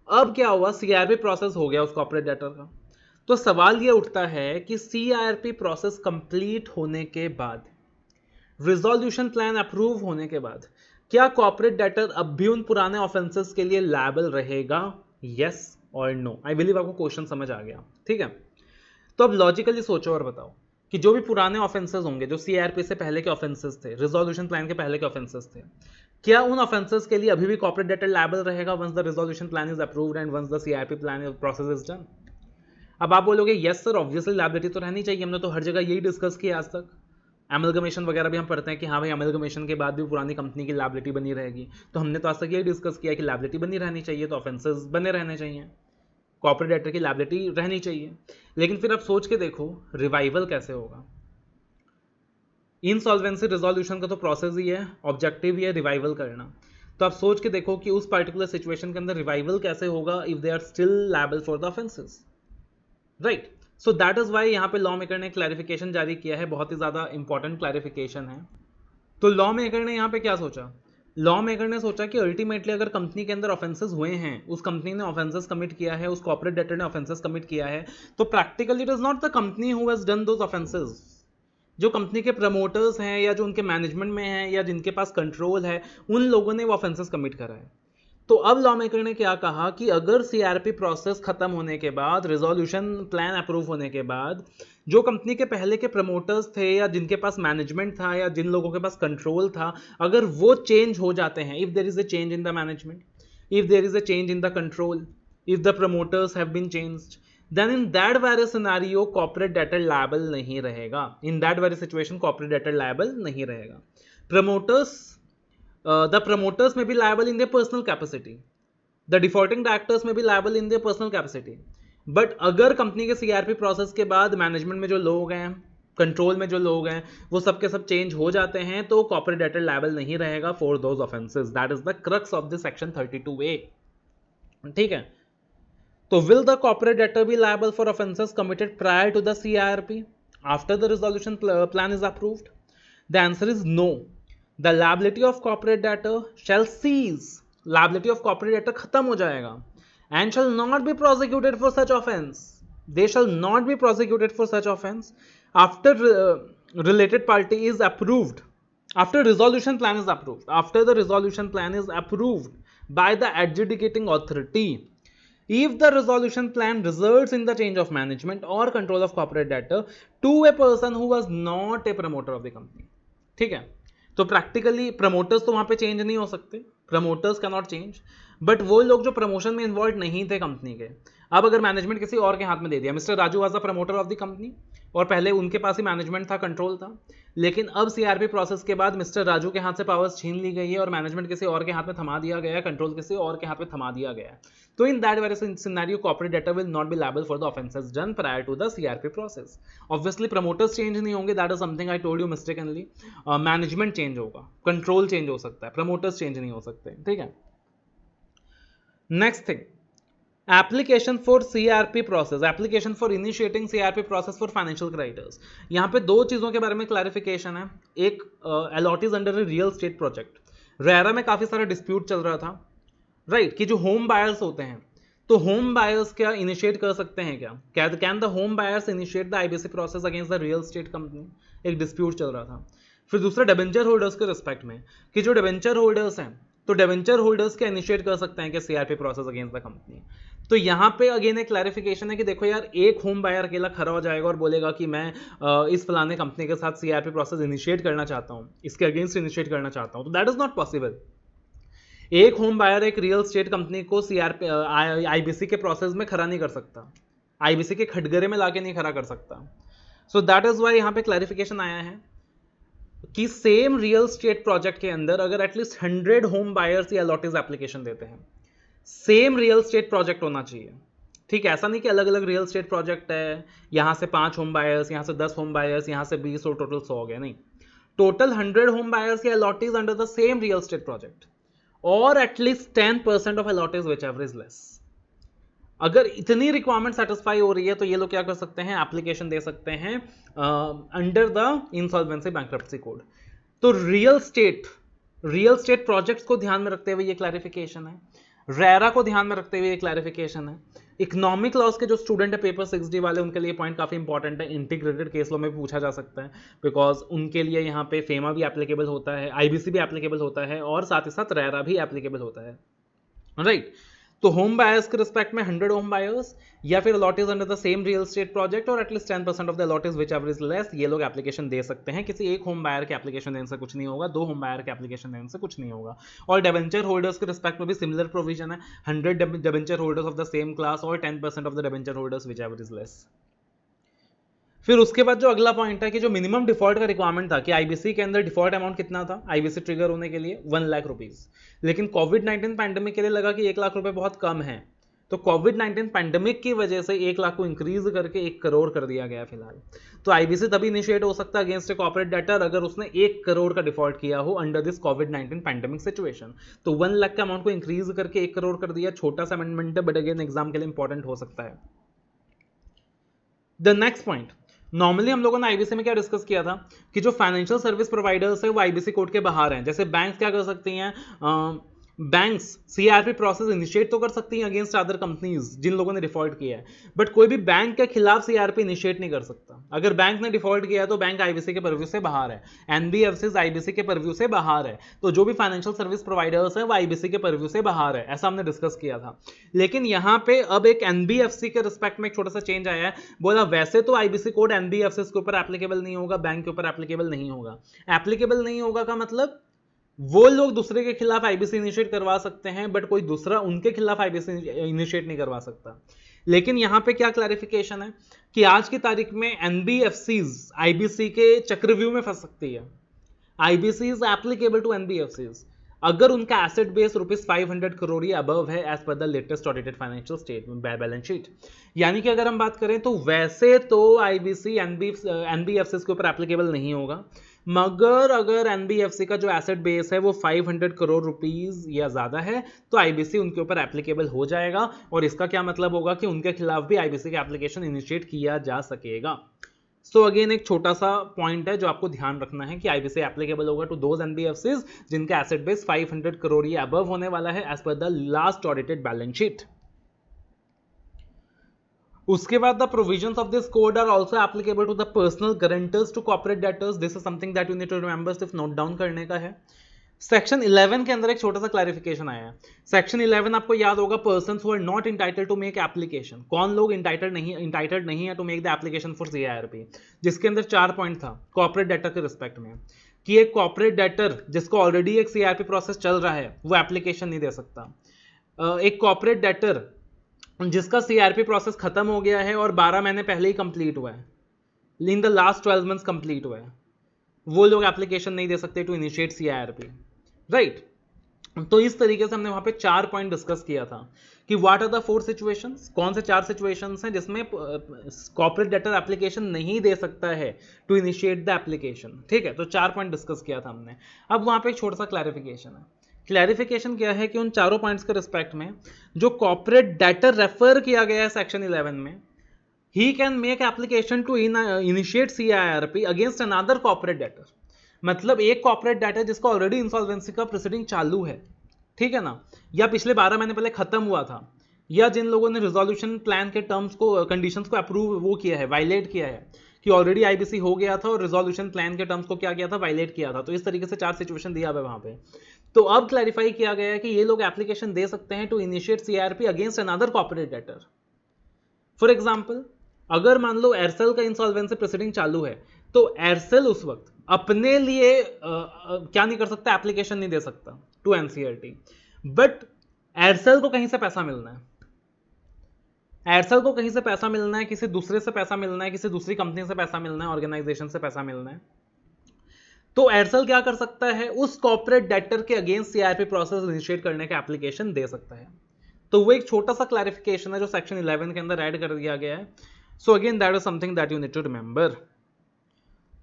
अब क्या हुआ, सीआरपी प्रोसेस हो गया उस कॉर्पोरेट डेटर का, तो सवाल ये उठता है कि सीआरपी प्रोसेस कंप्लीट होने के बाद, रिजोल्यूशन प्लान अप्रूव होने के बाद, क्या कॉर्पोरेट डेटर अब भी उन पुराने ऑफेंसेस के लिए लायबल रहेगा? यस और नो। आई बिलीव आपको क्वेश्चन समझ आ गया, ठीक है। तो अब लॉजिकली सोचो और बताओ कि जो भी पुराने ऑफेंसेस होंगे, जो सीआरपी से पहले के ऑफेंसेस थे, रिजोल्यूशन प्लान के पहले के ऑफेंसेस थे, क्या उन ऑफेंसेस के लिए अभी भी कॉर्पोरेट डेटर लायबल रहेगा once the resolution plan is approved and once the CRP plan process is done? अब आप बोलोगे यस सर, ऑब्वियसली लायबिलिटी तो रहनी चाहिए, हमने तो हर जगह यही डिस्कस किया आज तक। एमलगमेशन वगैरह भी हम पढ़ते हैं कि हाँ भाई एमलगमेशन के बाद भी पुरानी कंपनी की लायबिलिटी बनी रहेगी, तो हमने तो आज तक यही डिस्कस किया कि लायबिलिटी बनी रहनी चाहिए, तो ऑफेंसेस बने रहने चाहिए, कॉर्पोरेट डेटर की लायबिलिटी रहनी चाहिए। लेकिन फिर आप सोच के देखो रिवाइवल कैसे होगा? इनसॉल्वेंसी रिजोल्यूशन का तो प्रोसेस ही है, ऑब्जेक्टिव ही है रिवाइवल करना। तो आप सोच के देखो कि उस पर्टिकुलर सिचुएशन के अंदर रिवाइवल कैसे होगा if they are still liable for the offences, right? So that is why यहाँ पे लॉ मेकर ने क्लैरिफिकेशन जारी किया है, बहुत ही ज्यादा इंपॉर्टेंट क्लैरिफिकेशन है। तो लॉ मेकर ने यहाँ पे क्या सोचा? लॉ मेकर ने सोचा कि अल्टीमेटली अगर कंपनी के अंदर ऑफेंसेस हुए हैं, उस कंपनी ने ऑफेंसेस कमिट किया है, उस कॉर्पोरेट डेटर ने ऑफेंसेस कमिट किया है, तो practically it is not the company who has done those offences. जो कंपनी के प्रमोटर्स हैं या जो उनके मैनेजमेंट में हैं या जिनके पास कंट्रोल है, उन लोगों ने वो ऑफेंसेस कमिट करा है। तो अब लॉ मेकर ने क्या कहा कि अगर सीआरपी प्रोसेस खत्म होने के बाद, रिजोल्यूशन प्लान अप्रूव होने के बाद, जो कंपनी के पहले के प्रमोटर्स थे या जिनके पास मैनेजमेंट था या जिन लोगों के पास कंट्रोल था, अगर वो चेंज हो जाते हैं, if there is a change in the management, if there is a change in the control, if the promoters have been changed, then in that very scenario corporate debtor liable नहीं रहेगा। in that very situation corporate debtor liable नहीं रहेगा। promoters the promoters may be liable in their personal capacity, the defaulting directors may be liable in their personal capacity, but अगर company के CRP process के बाद management में जो लोग हैं, कंट्रोल में जो लोग हैं, वो सब के सब चेंज हो जाते हैं, तो कॉर्पोरेट डेटर लायबल नहीं रहेगा for those offences. That is the crux of the section 32A, ठीक है। So will the corporate debtor be liable for offences committed prior to the CIRP after the resolution plan is approved? The answer is no. The liability of corporate debtor shall cease. Liability of corporate debtor खत्म हो जाएगा and shall not be prosecuted for such offence. They shall not be prosecuted for such offence after related party is approved. After resolution plan is approved. After the resolution plan is approved by the adjudicating authority. If the resolution plan results in the change of management or control of corporate debtor to a person who was not a promoter of the company, ठीक है। तो practically promoters तो वहां पे change नहीं हो सकते, promoters can not change, but वो लोग जो प्रमोशन में इन्वॉल्व नहीं थे कंपनी के, अब अगर मैनेजमेंट किसी और के हाथ में दे दिया, mister Raju was the promoter of the company और पहले उनके पास ही मैनेजमेंट था, कंट्रोल था, लेकिन अब सीआरपी प्रोसेस के बाद मिस्टर राजू के हाथ से पावर्स छीन ली गई है और मैनेजमेंट किसी और के हाथ में थमा दिया गया है, कंट्रोल किसी और के हाथ में थमा दिया गया है, तो in that very scenario corporate debtor will not be liable for the offences done prior to the CRP process. Obviously promoters change नहीं होंगे, that is something I told you mistakenly. Management change होगा, control change हो सकता है, promoters change नहीं हो सकते, ठीक है। Next thing, application for CRP process, application for initiating CRP process for financial creditors. यहाँ पे दो चीजों के बारे में क्लैरिफिकेशन है। एक, allot under a real estate project, RERA में काफी सारा डिस्प्यूट चल रहा था, राइट, कि जो होम बायर्स होते हैं, तो होम बायर्स क्या इनिशिएट कर सकते हैं क्या, can the home buyers initiate the IBC process against the real estate company, एक डिस्प्यूट चल रहा था। फिर दूसरा डिबेंचर होल्डर्स के रिस्पेक्ट में, कि जो डिबेंचर होल्डर्स हैं, तो डिबेंचर होल्डर्स क्या इनिशिएट कर सकते हैं कि CRP process against the company. तो यहाँ पे अगेन एक क्लैरिफिकेशन है कि देखो यार, एक होम बायर अकेला खड़ा हो जाएगा और बोलेगा कि मैं इस फलाने कंपनी के साथ सीआरपी प्रोसेस इनिशिएट करना चाहता हूँ, इसके अगेंस्ट इनिशिएट करना चाहता हूँ, तो दैट इज नॉट पॉसिबल। एक होम बायर एक रियल स्टेट कंपनी को सीआरपी आईबीसी के प्रोसेस में खड़ा नहीं कर सकता, आईबीसी के खटगरे में लाके नहीं खड़ा कर सकता। सो दैट इज वाई यहाँ पे क्लैरिफिकेशन आया है कि सेम रियल स्टेट प्रोजेक्ट के अंदर अगर एटलीस्ट 100 होम बायर्स या अलॉटीज एप्लीकेशन देते हैं, सेम रियल स्टेट प्रोजेक्ट होना चाहिए, ठीक है। ऐसा नहीं कि अलग अलग रियल स्टेट प्रोजेक्ट है, यहां से 5 होम बायर्स, यहां से 10 होम बायर्स, यहां से 20 और टोटल 100 हो गए, नहीं, टोटल 100 होम बायर्स या allottees under the same real estate project और at least 10% of allottees whichever is less. अगर इतनी रिक्वायरमेंट सेटिस्फाई हो रही है तो ये लोग क्या कर सकते हैं, एप्लीकेशन दे सकते हैं under the insolvency bankruptcy code. तो रियल स्टेट प्रोजेक्ट्स को ध्यान में रखते हुए ये क्लैरिफिकेशन है, रेरा को ध्यान में रखते हुए ये क्लैरिफिकेशन है। इकोनॉमिक लॉस के जो स्टूडेंट है पेपर 6D वाले, उनके लिए पॉइंट काफी इंपॉर्टेंट है, इंटीग्रेटेड केस लॉ में पूछा जा सकता है, बिकॉज उनके लिए यहाँ पे फेमा भी एप्लीकेबल होता है, आईबीसी भी एप्लीकेबल होता है, और साथ ही साथ रेरा भी एप्लीकेबल होता है, राइट। तो होम बायर्स के रिस्पेक्ट में 100 होम बायर्स या फिर allottees under the same real estate project और at least 10% of the allottees whichever is less, ये लोग एप्लीकेशन दे सकते हैं। किसी एक होम बायर के एप्लीकेशन देने से कुछ नहीं होगा, 2 होम बायर के एप्लीकेशन देने से कुछ नहीं होगा। और डिबेंचर होल्डर्स के रिस्पेक्ट में भी सिमिलर प्रोविजन है, 100 debenture holders of the same class और 10% of the debenture holders whichever is less. फिर उसके बाद जो अगला पॉइंट है कि जो मिनिमम डिफॉल्ट का रिक्वायरमेंट था कि आईबीसी के अंदर डिफॉल्ट अमाउंट कितना था आईबीसी ट्रिगर होने के लिए, 1 लाख रुपीस, लेकिन कोविड-19 पैंडेमिक के लिए लगा कि 1 लाख रुपए बहुत कम है, तो कोविड-19 पैंडेमिक की वजह से 1 लाख को इंक्रीज करके 1 करोड़ कर दिया गया फिलहाल। तो आईबीसी तभी इनिशिएट हो सकता है अगेंस्ट ए कॉर्पोरेट डेटर अगर उसने 1 करोड़ का डिफॉल्ट किया हो under this covid pandemic situation. तो 1 लाख का अमाउंट को इंक्रीज करके 1 करोड़ कर दिया, छोटा सा अमेंडमेंट है बट अगेन एग्जाम के लिए इंपॉर्टेंट हो सकता है। द नेक्स्ट पॉइंट, नॉर्मली हम लोगों ने आईबीसी में क्या डिस्कस किया था कि जो फाइनेंशियल सर्विस प्रोवाइडर्स है वो आईबीसी कोड के बाहर हैं। जैसे बैंक क्या कर सकती हैं, बैंक्स सीआरपी प्रोसेस इनिशिएट तो कर सकती हैं अगेंस्ट अदर कंपनीज जिन लोगों ने डिफॉल्ट किया है, बट कोई भी बैंक के खिलाफ सीआरपी इनिशिएट नहीं कर सकता। अगर बैंक ने डिफॉल्ट किया है तो बैंक आईबीसी के परव्यू से बाहर है, एनबीएफसीज आईबीसी के परव्यू से बाहर है, तो जो भी फाइनेंशियल सर्विस प्रोवाइडर्स हैं वो आईबीसी के परव्यू से बाहर है, ऐसा हमने डिस्कस किया था। लेकिन यहाँ पे अब एक एनबीएफसी के रिस्पेक्ट में एक छोटा सा चेंज आया है, बोला वैसे तो आईबीसी कोड एनबीएफसी के ऊपर एप्लीकेबल नहीं होगा, बैंक के ऊपर एप्लीकेबल नहीं होगा। एप्लीकेबल नहीं होगा का मतलब वो लोग दूसरे के खिलाफ आईबीसी इनिशिएट करवा सकते हैं बट कोई दूसरा उनके खिलाफ आईबीसी इनिशिएट नहीं करवा सकता। लेकिन यहां पे क्या क्लैरिफिकेशन है कि आज की तारीख में एनबीएफसीज आईबीसी के चक्रव्यूह में फंस सकती है। IBC is applicable to NBFCs अगर उनका एसेट बेस ₹500 करोड़ या अबव है एज पर the latest audited financial statement balance sheet. यानी कि अगर हम बात करें तो वैसे तो आईबीसी एनबीएफसीज के ऊपर एप्लीकेबल नहीं होगा, मगर अगर एनबीएफसी का जो एसेट बेस है वो 500 करोड़ रुपीस या ज्यादा है तो आईबीसी उनके ऊपर एप्लीकेबल हो जाएगा। और इसका क्या मतलब होगा कि उनके खिलाफ भी आईबीसी का एप्लीकेशन इनिशिएट किया जा सकेगा। सो अगेन एक छोटा सा पॉइंट है जो आपको ध्यान रखना है कि आईबीसी एप्लीकेबल होगा टू दोज एनबीएफसीज जिनका एसेट बेस 500 करोड़ या अबव होने वाला है एज पर the last audited balance sheet. उसके बाद the provisions of this code are also applicable to the personal guarantors to corporate debtors. This is something that you need to remember, सिर्फ note down करने का है। Section 11 के अंदर एक छोटा सा क्लैरिफिकेशन आया है। सेक्शन 11 आपको याद होगा, persons who are not entitled to make application, कौन लोग इंटाइटल्ड नहीं है to make the application for CIRP, जिसके अंदर 4 पॉइंट था कॉर्पोरेट डेटर के रिस्पेक्ट में कि एक कॉर्पोरेट डेटर जिसको ऑलरेडी एक सीआईआरपी प्रोसेस चल रहा है वो एप्लीकेशन नहीं दे सकता। एक कॉर्पोरेट डेटर जिसका सीआरपी प्रोसेस खत्म हो गया है और 12 महीने पहले ही कंप्लीट हुआ है, in the last 12 months complete हुआ है, वो लोग एप्लीकेशन नहीं दे सकते टू इनिशिएट सीआरपी, राइट। तो इस तरीके से हमने वहां पे 4 पॉइंट डिस्कस किया था कि व्हाट आर द 4 सिचुएशंस, कौन से 4 सिचुएशंस हैं जिसमें कॉर्पोरेट डेटर एप्लीकेशन नहीं दे सकता है टू इनिशिएट द एप्लीकेशन। ठीक है, तो 4 पॉइंट डिस्कस किया था हमने। अब वहां पे एक छोटा सा क्लैरिफिकेशन है। क्लैरिफिकेशन क्या है कि उन चारों पॉइंट्स के रिस्पेक्ट में जो कॉर्पोरेट डेटर रेफर किया गया है सेक्शन 11 में, he can make application to initiate CIRP against another corporate debtor. मतलब एक कॉर्पोरेट डेटर जिसका ऑलरेडी इंसॉल्वेंसी का प्रोसीडिंग चालू है, ठीक है ना, या पिछले 12 महीने पहले खत्म हुआ था, या जिन लोगों ने रिजोल्यूशन प्लान के टर्म्स को कंडीशंस को अप्रूव वो किया है, वायलेट किया है, कि ऑलरेडी आईबीसी हो गया था और रिजोल्यूशन प्लान के टर्म्स को क्या किया था, वायलेट किया था। तो इस तरीके से 4 सिचुएशन दिया हुआ है वहां पे। तो अब क्लैरिफाई किया गया है कि ये लोग एप्लीकेशन दे सकते हैं to initiate CRP against another corporate debtor. For example, अगर मान लो एयरसेल का इंसॉल्वेंसी प्रोसीडिंग चालू है तो एयरसेल उस वक्त अपने लिए क्या नहीं कर सकता, एप्लीकेशन नहीं दे सकता टू एनसीएलटी, बट एयरसेल को कहीं से पैसा मिलना है, एयरसेल को कहीं से पैसा मिलना है, किसी दूसरे से पैसा मिलना है, किसी दूसरी कंपनी से पैसा मिलना है, ऑर्गेनाइजेशन से पैसा मिलना है। तो एयरसेल क्या कर सकता है, उस कॉर्पोरेट डेटर के अगेंस्ट सीआरपी प्रोसेस इनिशिएट करने का एप्लीकेशन दे सकता है। तो वो एक छोटा सा क्लैरिफिकेशन है जो सेक्शन 11 के अंदर ऐड कर दिया गया है। So again that is something that you need to remember.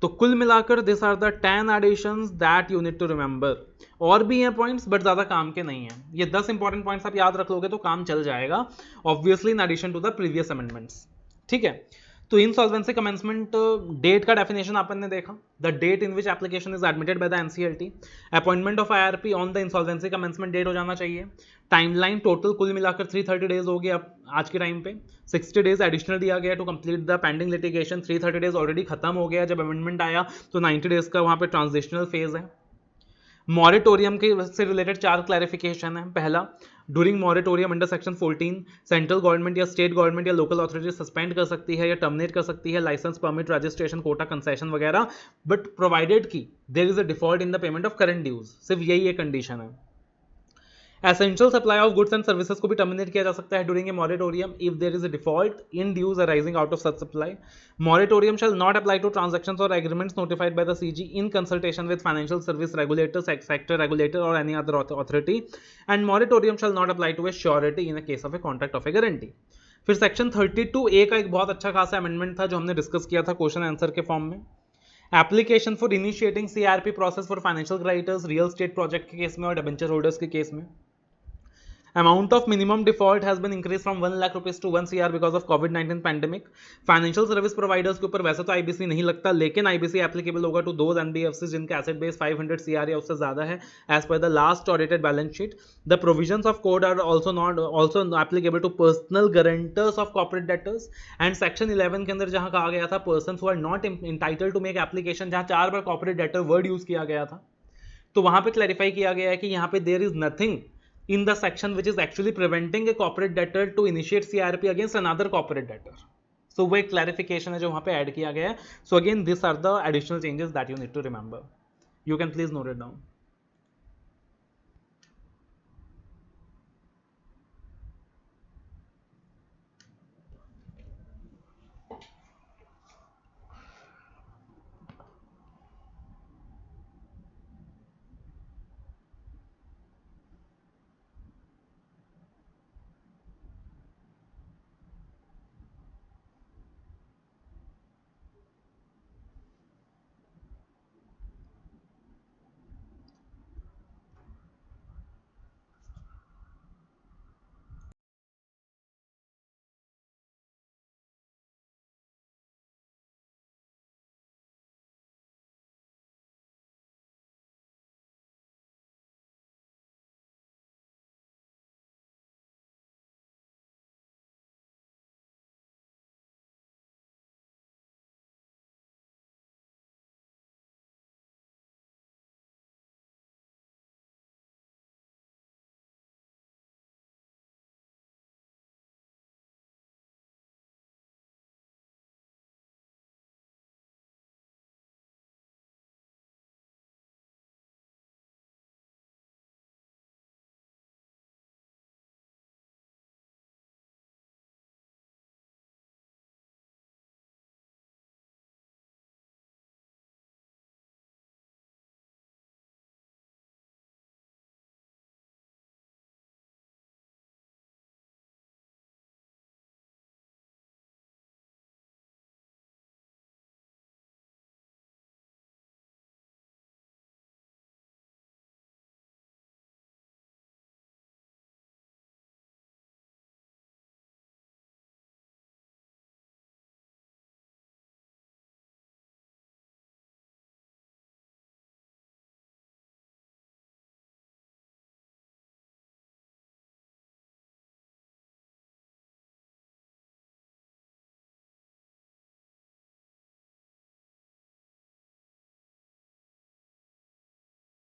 तो कुल मिलाकर this are the 10 additions that you need to remember. और भी हैं पॉइंट्स बट ज्यादा काम के नहीं है। ये 10 इंपॉर्टेंट पॉइंट्स आप याद रख लोगे तो काम चल जाएगा, obviously in addition to the previous amendments. ठीक है, तो इंसॉल्वेंसी कमेंसमेंट डेट का डेफिनेशन अपन ने देखा, the date in which application is admitted by the NCLT, appointment of IRP on the insolvency commencement date हो जाना चाहिए, टाइमलाइन टोटल कुल मिलाकर 330 डेज हो गया अब आज के टाइम पे, 60 डेज एडिशनल दिया गया to complete the pending litigation, 330 days already खत्म हो गया जब अमेंडमेंट आया, तो 90 डेज का वहां पे ट्रांजिशनल फेज है। मॉरेटोरियम के से रिलेटेड 4 क्लैरिफिकेशन है। पहला, during moratorium under section 14 central government या स्टेट गवर्नमेंट या लोकल अथॉरिटी सस्पेंड कर सकती है या टर्मिनेट कर सकती है licence, permit, registration, quota, concession वगैरह, बट प्रोवाइडेड की there is a default in the payment of current dues, सिर्फ यही एक कंडीशन है। Essential supply of goods and services को भी टर्मिनेट किया जा सकता है during a moratorium if there is a default in dues arising out of such supply. Moratorium shall not apply to transactions और agreements notified by the CG in consultation with financial service regulator, sector regulator और any other authority, and moratorium shall not apply to a surety in a case of a contract of a guarantee. फिर section 32A का एक बहुत अच्छा खासा amendment था जो हमने डिस्कस किया था क्वेश्चन आंसर के फॉर्म में। Application for initiating CRP process for financial creditors real estate project के केस में और डिबेंचर होल्डर्स के केस में। Amount of minimum default has been increased from 1 lakh rupees to 1 CR because of COVID-19 pandemic. Financial service providers के ऊपर वैसे तो IBC नहीं लगता, लेकिन आईबीसी एप्लीकेबल होगा टू दोज एनबीएफसीज जिनका एसेट बेस 500 CR या उससे ज्यादा है एज पर the last audited balance sheet. The provisions of code are also applicable to personal guarantors of corporate debtors. And section 11 के अंदर जहां कहा गया था persons who are not entitled to make application, जहां 4 बार कॉर्पोरेट डेटर वर्ड यूज किया गया था, तो वहां पे क्लैरिफाई किया गया है कि यहाँ पे there is nothing in the section which is actually preventing a corporate debtor to initiate CRP against another corporate debtor. So वो एक clarification है जो वहाँ पे add किया गया है. So again these are the additional changes that you need to remember. You can please note it down.